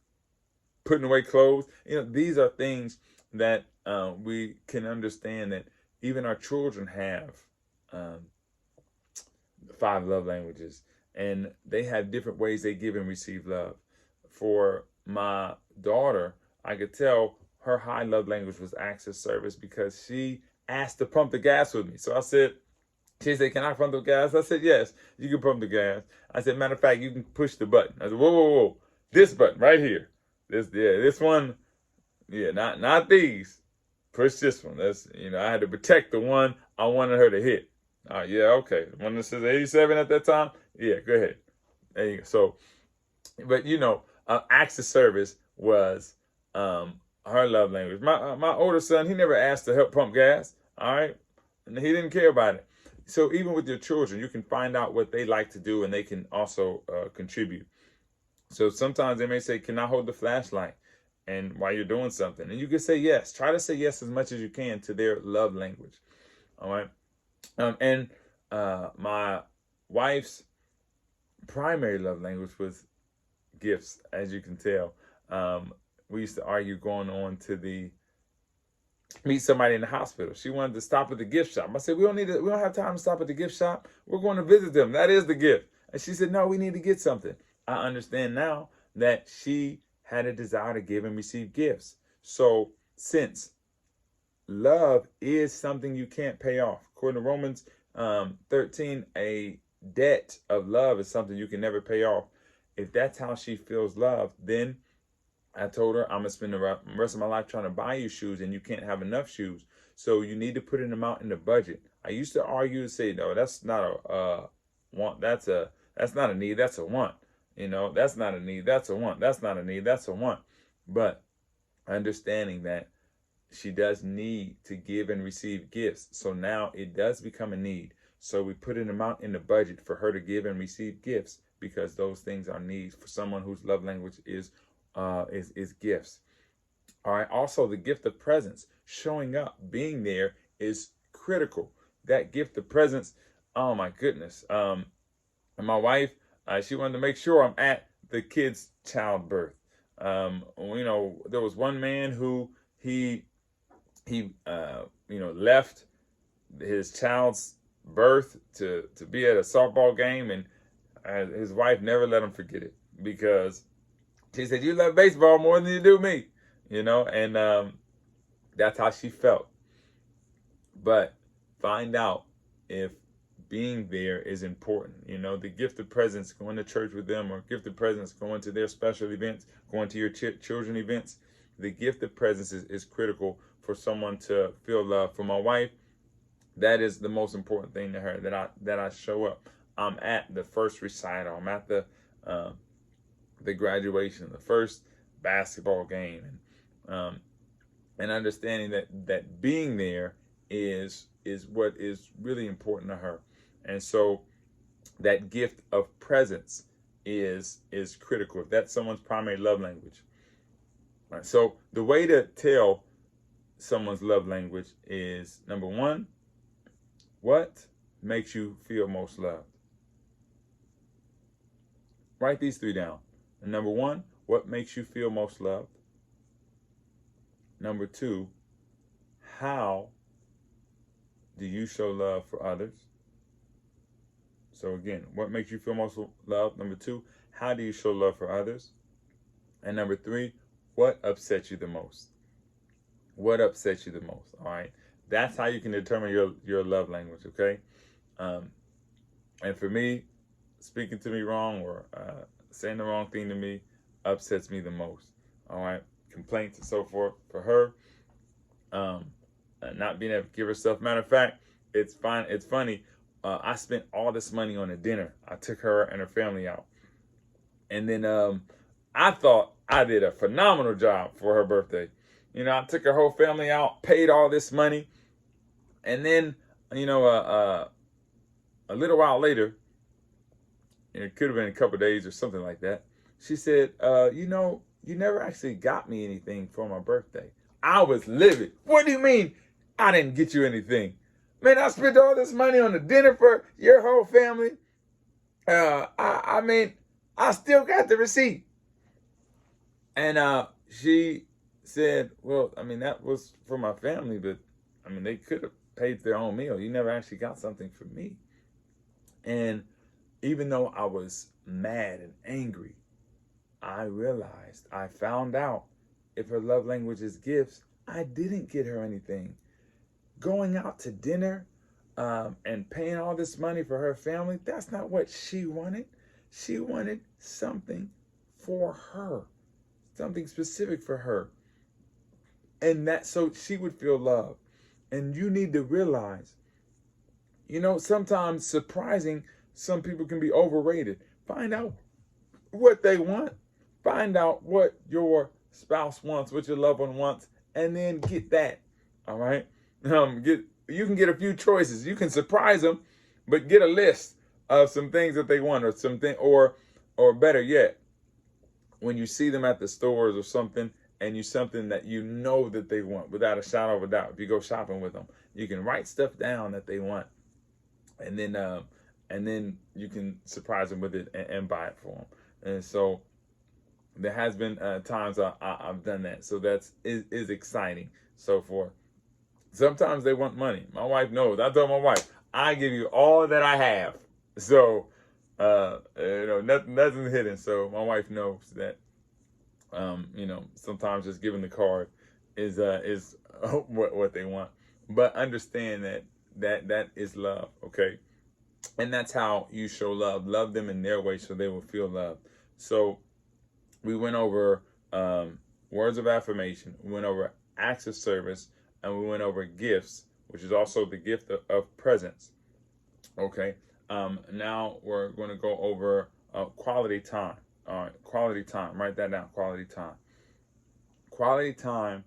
putting away clothes, these are things that we can understand that even our children have 5 love languages, and they have different ways they give and receive love. For my daughter, I could tell her high love language was acts of service, because she asked to pump the gas with me. So I said, she said, can I pump the gas? I said, yes, you can pump the gas. I said, matter of fact, you can push the button. I said, whoa. This button right here. This one, not these. Push this one. That's, I had to protect the one I wanted her to hit. Yeah, okay. The one that says 87 at that time, yeah, go ahead. There you go. So, but acts of service was her love language. My older son, he never asked to help pump gas. All right, and he didn't care about it. So even with your children, you can find out what they like to do, and they can also contribute. So sometimes they may say, "Can I hold the flashlight?" And while you're doing something, and you can say yes. Try to say yes as much as you can to their love language. All right, and my wife's primary love language was gifts, as you can tell. We used to argue going on to meet somebody in the hospital. She wanted to stop at the gift shop. I said, we don't have time to stop at the gift shop. We're going to visit them. That is the gift. And she said, no, we need to get something. I understand now that she had a desire to give and receive gifts. So since love is something you can't pay off, according to Romans 13, a debt of love is something you can never pay off. If that's how she feels love, then I told her, I'm going to spend the rest of my life trying to buy you shoes, and you can't have enough shoes. So you need to put an amount in the budget. I used to argue and say, no, that's not a want. That's not a need. That's a want. That's not a need. That's a want. That's not a need. That's a want. But understanding that she does need to give and receive gifts. So now it does become a need. So we put an amount in the budget for her to give and receive gifts, because those things are needs for someone whose love language is gifts. All right. Also, the gift of presence, showing up, being there, is critical. That gift of presence. Oh my goodness. And my wife, she wanted to make sure I'm at the kid's childbirth. There was one man who he left his child's birth to be at a softball game, and his wife never let him forget it, because she said, you love baseball more than you do me, and that's how she felt. But find out if being there is important. The gift of presence, going to church with them, or gift of presence, going to their special events, going to your children events. The gift of presence is critical for someone to feel love. For my wife, that is the most important thing to her, that I show up. I'm at the first recital. I'm at the graduation, the first basketball game, and understanding that being there is what is really important to her. And so that gift of presence is critical. If that's someone's primary love language. All right, so the way to tell someone's love language is, number one, what makes you feel most loved? Write these three down. And number one, what makes you feel most loved? Number two, how do you show love for others? So again, what makes you feel most loved? Number two, how do you show love for others? And number three, what upsets you the most? What upsets you the most? All right. That's how you can determine your love language, okay? And for me, speaking to me wrong, or saying the wrong thing to me, upsets me the most. All right. Complaints and so forth. For her, not being able to give herself. Matter of fact, it's funny. I spent all this money on a dinner. I took her and her family out. And then I thought I did a phenomenal job for her birthday. I took her whole family out, paid all this money. And then, a little while later, it could have been a couple of days or something like that, she said, you never actually got me anything for my birthday. I was livid. What do you mean I didn't get you anything? Man, I spent all this money on the dinner for your whole family. I still got the receipt. And she said, well, that was for my family, but they could have paid their own meal. You never actually got something for me. And even though I was mad and angry, I found out, if her love language is gifts, I didn't get her anything. Going out to dinner and paying all this money for her family, that's not what she wanted. She wanted something for her, something specific for her. And so she would feel loved. And you need to realize, sometimes surprising, some people can be overrated. Find out what they want. Find out what your spouse wants, what your loved one wants, and then get that. All right. You can get a few choices. You can surprise them, but get a list of some things that they want, or something, or better yet, when you see them at the stores or something, and you something that you know that they want without a shadow of a doubt. If you go shopping with them, you can write stuff down that they want, and then you can surprise them with it and buy it for them. And so there has been times I've done that. So that's is exciting. So forth. Sometimes they want money. My wife knows. I told my wife, I give you all that I have. So nothing's hidden. So my wife knows that. Sometimes just giving the card is what they want. But understand that is love, okay? And that's how you show love. Love them in their way so they will feel love. So we went over words of affirmation. We went over acts of service. And we went over gifts, which is also the gift of presence. Okay. Now we're going to go over quality time. All right. Quality time. Write that down. Quality time. Quality time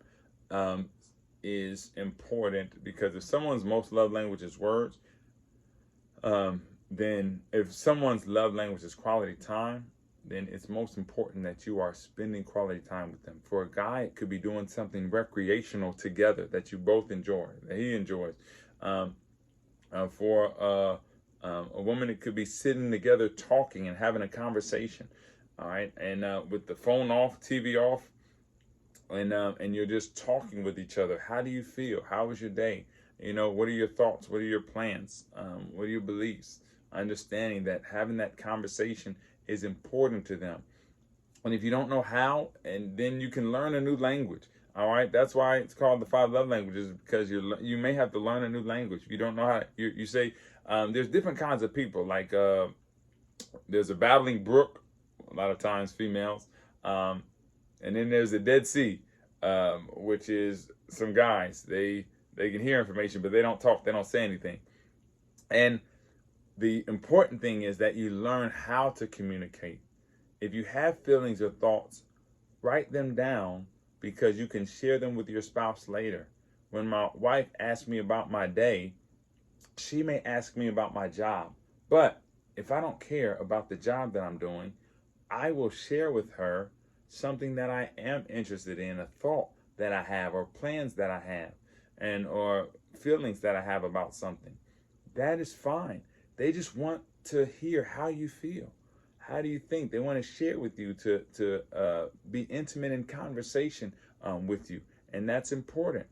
is important because if someone's most love language is words, then if someone's love language is quality time, then it's most important that you are spending quality time with them. For a guy, it could be doing something recreational together that you both enjoy, that he enjoys. For a woman, it could be sitting together talking and having a conversation. All right, and with the phone off, TV off, and you're just talking with each other. How do you feel? How was your day? What are your thoughts? What are your plans? What are your beliefs? Understanding that having that conversation is important to them. And if you don't know how, and then you can learn a new language. All right, that's why it's called the 5 love languages, because you may have to learn a new language. If you don't know how, you say there's different kinds of people. Like there's a babbling brook, a lot of times females, and then there's a Dead Sea, which is some guys. They can hear information, but they don't talk. They don't say anything. And the important thing is that you learn how to communicate. If you have feelings or thoughts, write them down because you can share them with your spouse later. When my wife asks me about my day, she may ask me about my job. But if I don't care about the job that I'm doing, I will share with her something that I am interested in, a thought that I have, or plans that I have, or feelings that I have about something. That is fine. They just want to hear how you feel. How do you think? They want to share with you, to be intimate in conversation with you. And that's important.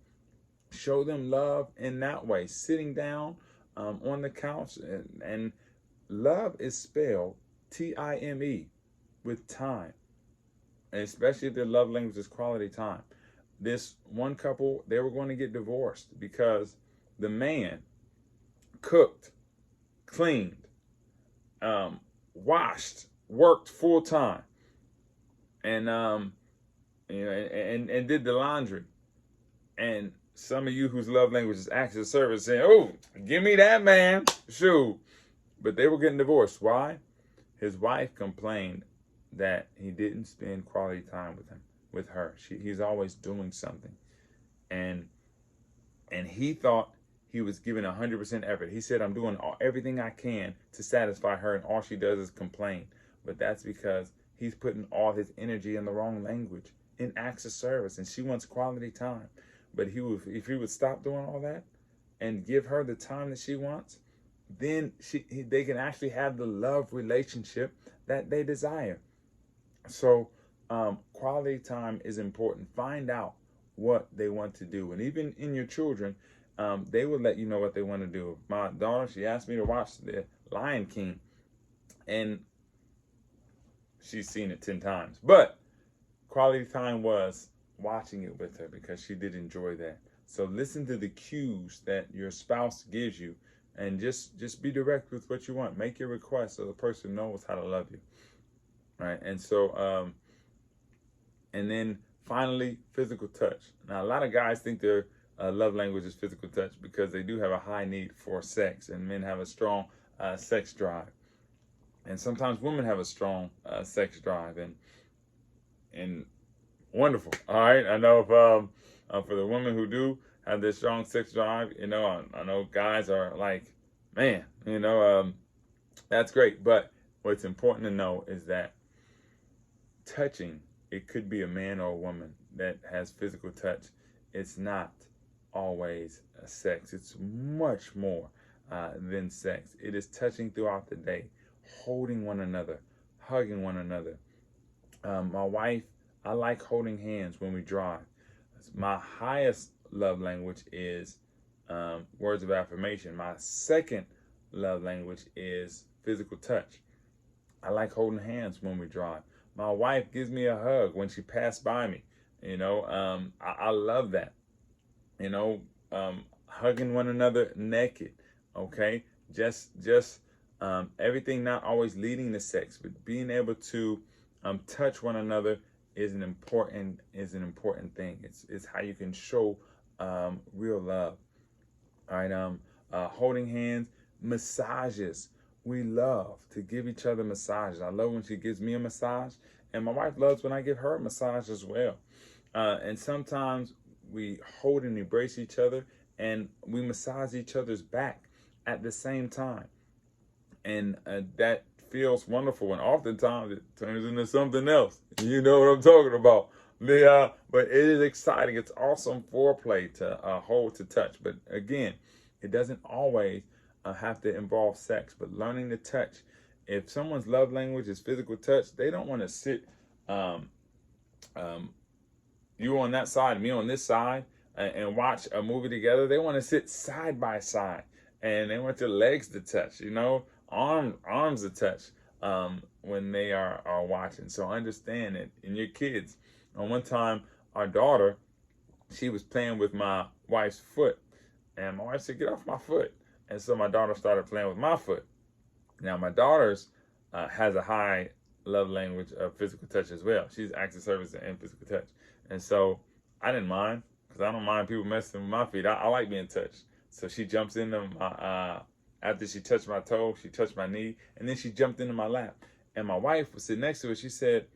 Show them love in that way. Sitting down on the couch. And love is spelled Time, with time. And especially if their love language is quality time. This one couple, they were going to get divorced because the man cooked, cleaned, washed, worked full time, and and did the laundry. And some of you whose love language is acts of service saying, "Oh, give me that, man." Shoot. But they were getting divorced. Why? His wife complained that he didn't spend quality time with her. He's always doing something, and he thought he was giving 100% effort. He said, "I'm doing everything I can to satisfy her, and all she does is complain." But that's because he's putting all his energy in the wrong language, in acts of service, and she wants quality time. But if he would stop doing all that and give her the time that she wants, then they can actually have the love relationship that they desire. So quality time is important. Find out what they want to do. And even in your children, they will let you know what they want to do. My daughter, she asked me to watch the Lion King, and she's seen it 10 times. But quality time was watching it with her because she did enjoy that. So listen to the cues that your spouse gives you, and just be direct with what you want. Make your request so the person knows how to love you. All right. And so, and then finally, physical touch. Now, a lot of guys think their love language is physical touch because they do have a high need for sex, and men have a strong sex drive. And sometimes women have a strong sex drive, and wonderful. All right, I know if for the women who do have this strong sex drive, I know guys are like, man, that's great. But what's important to know is that touching, it could be a man or a woman that has physical touch. It's not always sex. It's much more than sex. It is touching throughout the day, holding one another, hugging one another. My wife, I like holding hands when we drive. My highest love language is words of affirmation. My second love language is physical touch. I like holding hands when we drive. My wife gives me a hug when she passed by me. I love that. Hugging one another naked. Okay, just everything not always leading to sex, but being able to touch one another is an important thing. It's how you can show real love. All right, holding hands, massages. We love to give each other massages. I love when she gives me a massage, and my wife loves when I give her a massage as well. And sometimes we hold and embrace each other, and we massage each other's back at the same time. And that feels wonderful, and oftentimes it turns into something else. You know what I'm talking about. But it is exciting. It's awesome foreplay to hold, to touch. But again, it doesn't always have to involve sex, but learning to touch. If someone's love language is physical touch, they don't want to sit you on that side, me on this side, and watch a movie together. They want to sit side by side, and they want their legs to touch, arms to touch when they are watching. So understand it. And your kids. One time, our daughter, she was playing with my wife's foot, and my wife said, "Get off my foot." And so my daughter started playing with my foot. Now my daughter's has a high love language of physical touch as well. She's acts of service and physical touch. And so I didn't mind, because I don't mind people messing with my feet. I like being touched. So she jumps into my, after she touched my toe, she touched my knee, and then she jumped into my lap. And my wife was sitting next to her. She said,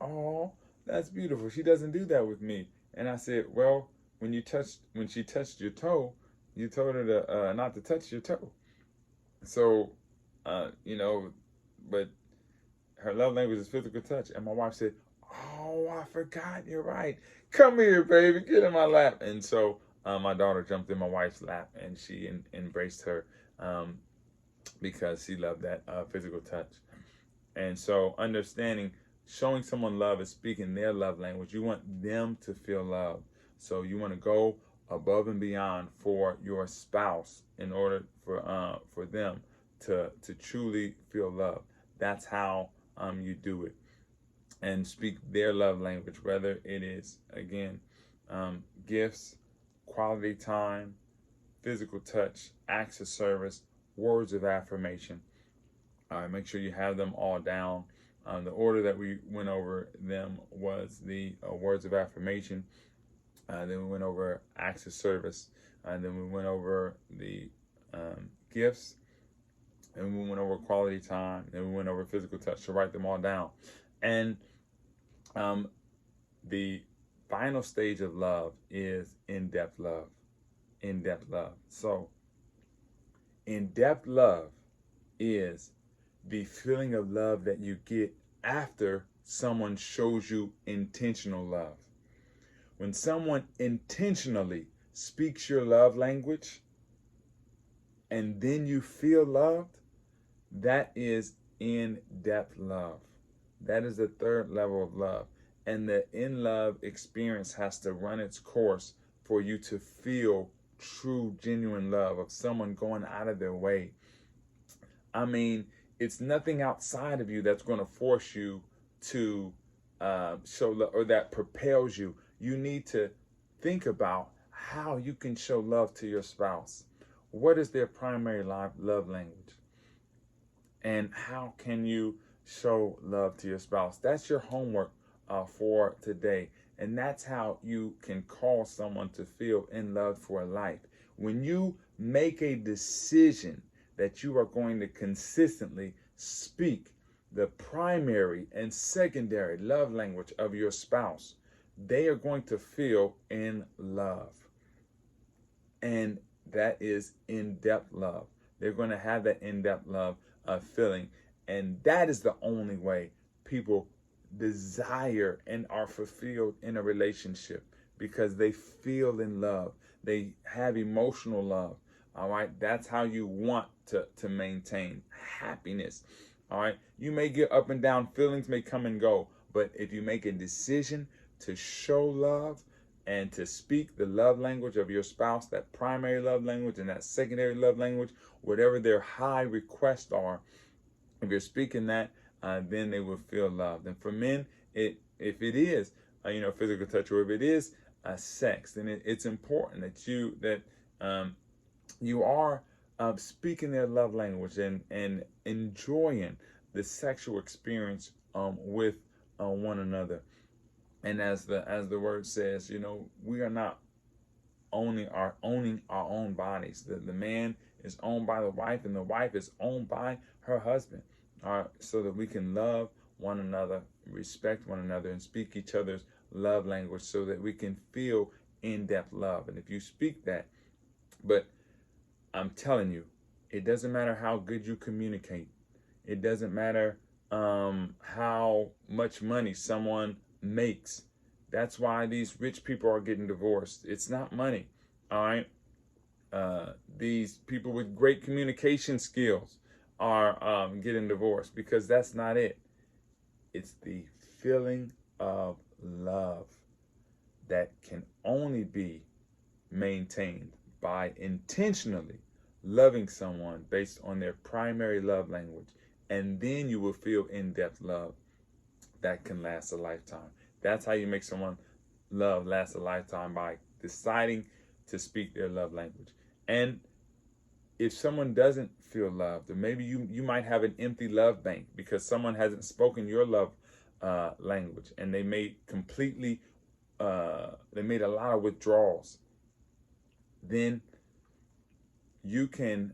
"Oh, that's beautiful. She doesn't do that with me." And I said, "Well, when she touched your toe, you told her to not to touch your toe." So, but her love language is physical touch. And my wife said, "Oh, I forgot. You're right. Come here, baby. Get in my lap." And so my daughter jumped in my wife's lap, and she embraced her because she loved that physical touch. And so understanding, showing someone love is speaking their love language. You want them to feel love. So you want to go above and beyond for your spouse in order for them to truly feel love. That's how you do it. And speak their love language, whether it is, again, gifts, quality time, physical touch, acts of service, words of affirmation. All right, make sure you have them all down. The order that we went over them was the words of affirmation. Then we went over acts of service. And then we went over the gifts. And we went over quality time. Then we went over physical touch. So write them all down. And the final stage of love is in-depth love. In-depth love. So in-depth love is the feeling of love that you get after someone shows you intentional love. When someone intentionally speaks your love language and then you feel loved, that is in-depth love. That is the third level of love. And the in-love experience has to run its course for you to feel true, genuine love of someone going out of their way. I mean, it's nothing outside of you that's going to force you to show love, or that propels you. You need to think about how you can show love to your spouse. What is their primary love language? And how can you show love to your spouse? That's your homework for today. And that's how you can cause someone to feel in love for life. When you make a decision that you are going to consistently speak the primary and secondary love language of your spouse, they are going to feel in love. And that is in-depth love. They're going to have that in-depth love feeling. And that is the only way people desire and are fulfilled in a relationship, because they feel in love. They have emotional love. All right. That's how you want to maintain happiness. All right. You may get up and down. Feelings may come and go. But if you make a decision to show love and to speak the love language of your spouse, that primary love language and that secondary love language, whatever their high requests are, if you're speaking that, then they will feel loved. And for men, if it is, physical touch, or if it is sex, then it's important that you are speaking their love language and enjoying the sexual experience with one another. And as the word says, we are not owning our own bodies. The man is owned by the wife, and the wife is owned by her husband. So that we can love one another, respect one another, and speak each other's love language, so that we can feel in-depth love. And if you speak that, but I'm telling you, it doesn't matter how good you communicate. It doesn't matter how much money someone makes. That's why these rich people are getting divorced. It's not money. All right. These people with great communication skills are getting divorced, because that's not it. It's the feeling of love that can only be maintained by intentionally loving someone based on their primary love language. And then you will feel in-depth love that can last a lifetime. That's how you make someone love last a lifetime, by deciding to speak their love language. And if someone doesn't feel loved, or maybe you might have an empty love bank because someone hasn't spoken your love language, and they made a lot of withdrawals, then you can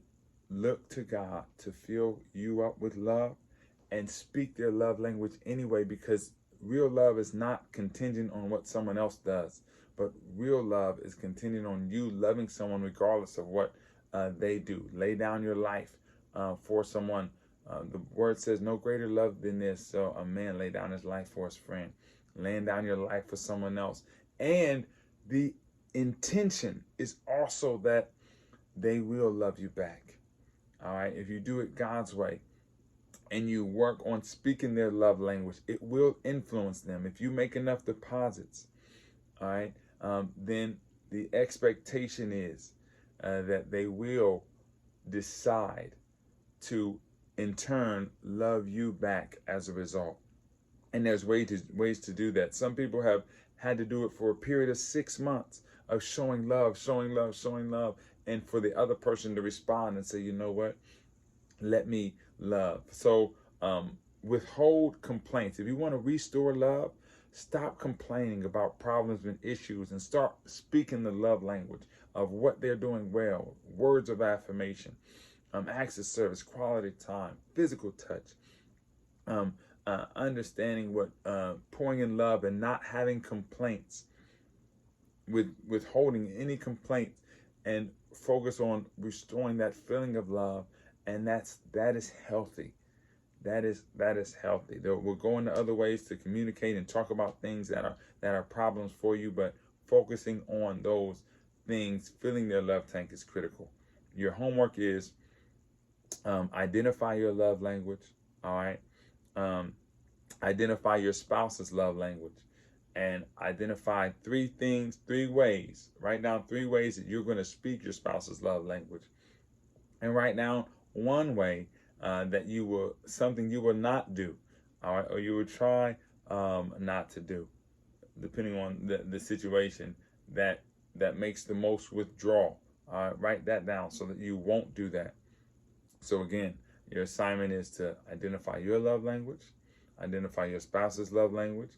look to God to fill you up with love and speak their love language anyway, because real love is not contingent on what someone else does, but real love is contingent on you loving someone regardless of what they do. Lay down your life for someone. The word says no greater love than this. So a man lay down his life for his friend. Laying down your life for someone else. And the intention is also that they will love you back. All right. If you do it God's way and you work on speaking their love language, it will influence them. If you make enough deposits, all right, then the expectation is that they will decide to, in turn, love you back as a result. And there's ways to do that. Some people have had to do it for a period of 6 months of showing love, and for the other person to respond and say, you know what, let me love. So withhold complaints. If you want to restore love, stop complaining about problems and issues and start speaking the love language of what they're doing well. Words of affirmation, acts of service, quality time, physical touch, understanding what pouring in love and not having complaints, withholding any complaints, and focus on restoring that feeling of love. And that is healthy. That is healthy. We'll go into other ways to communicate and talk about things that are problems for you, but focusing on those things, filling their love tank, is critical. Your homework is identify your love language. All right. Identify your spouse's love language, and identify 3 ways. Write down 3 ways that you're going to speak your spouse's love language, and write down 1 way that something you will not do, all right, or you will try not to do, depending on the situation that makes the most withdrawal. All right, write that down so that you won't do that. So again, your assignment is to identify your love language, identify your spouse's love language,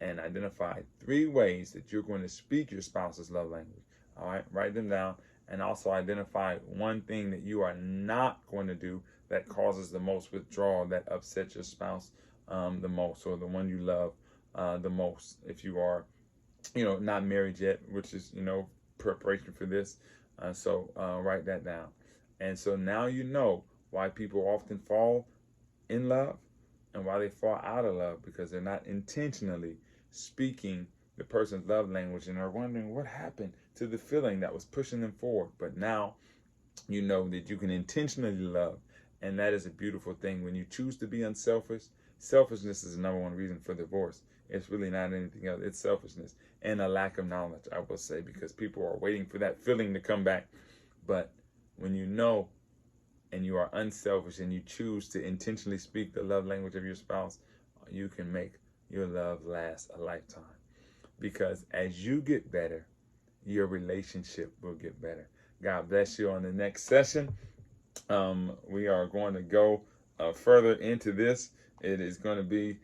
and identify 3 ways that you're going to speak your spouse's love language. All right, write them down, and also identify 1 thing that you are not going to do that causes the most withdrawal, that upsets your spouse the most, or the one you love the most. If you are, not married yet, which is, preparation for this. So write that down. And so now you know why people often fall in love and why they fall out of love, because they're not intentionally speaking the person's love language, and are wondering what happened to the feeling that was pushing them forward. But now you know that you can intentionally love, and that is a beautiful thing. When you choose to be unselfish, selfishness is the number one reason for divorce. It's really not anything else. It's selfishness and a lack of knowledge, I will say, because people are waiting for that feeling to come back. But when you know and you are unselfish and you choose to intentionally speak the love language of your spouse, you can make your love last a lifetime. Because as you get better, your relationship will get better. God bless you. On the next session, we are going to go further into this. It is going to be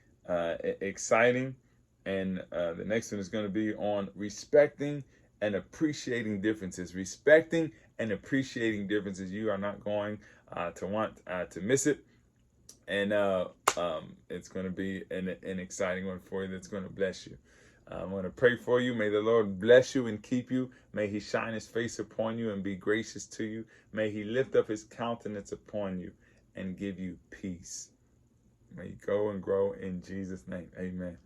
exciting. And the next one is going to be on respecting and appreciating differences. Respecting and appreciating differences. You are not going to want to miss it. And it's going to be an exciting one for you that's going to bless you. I'm going to pray for you. May the Lord bless you and keep you. May he shine his face upon you and be gracious to you. May he lift up his countenance upon you and give you peace. May you go and grow in Jesus' name. Amen.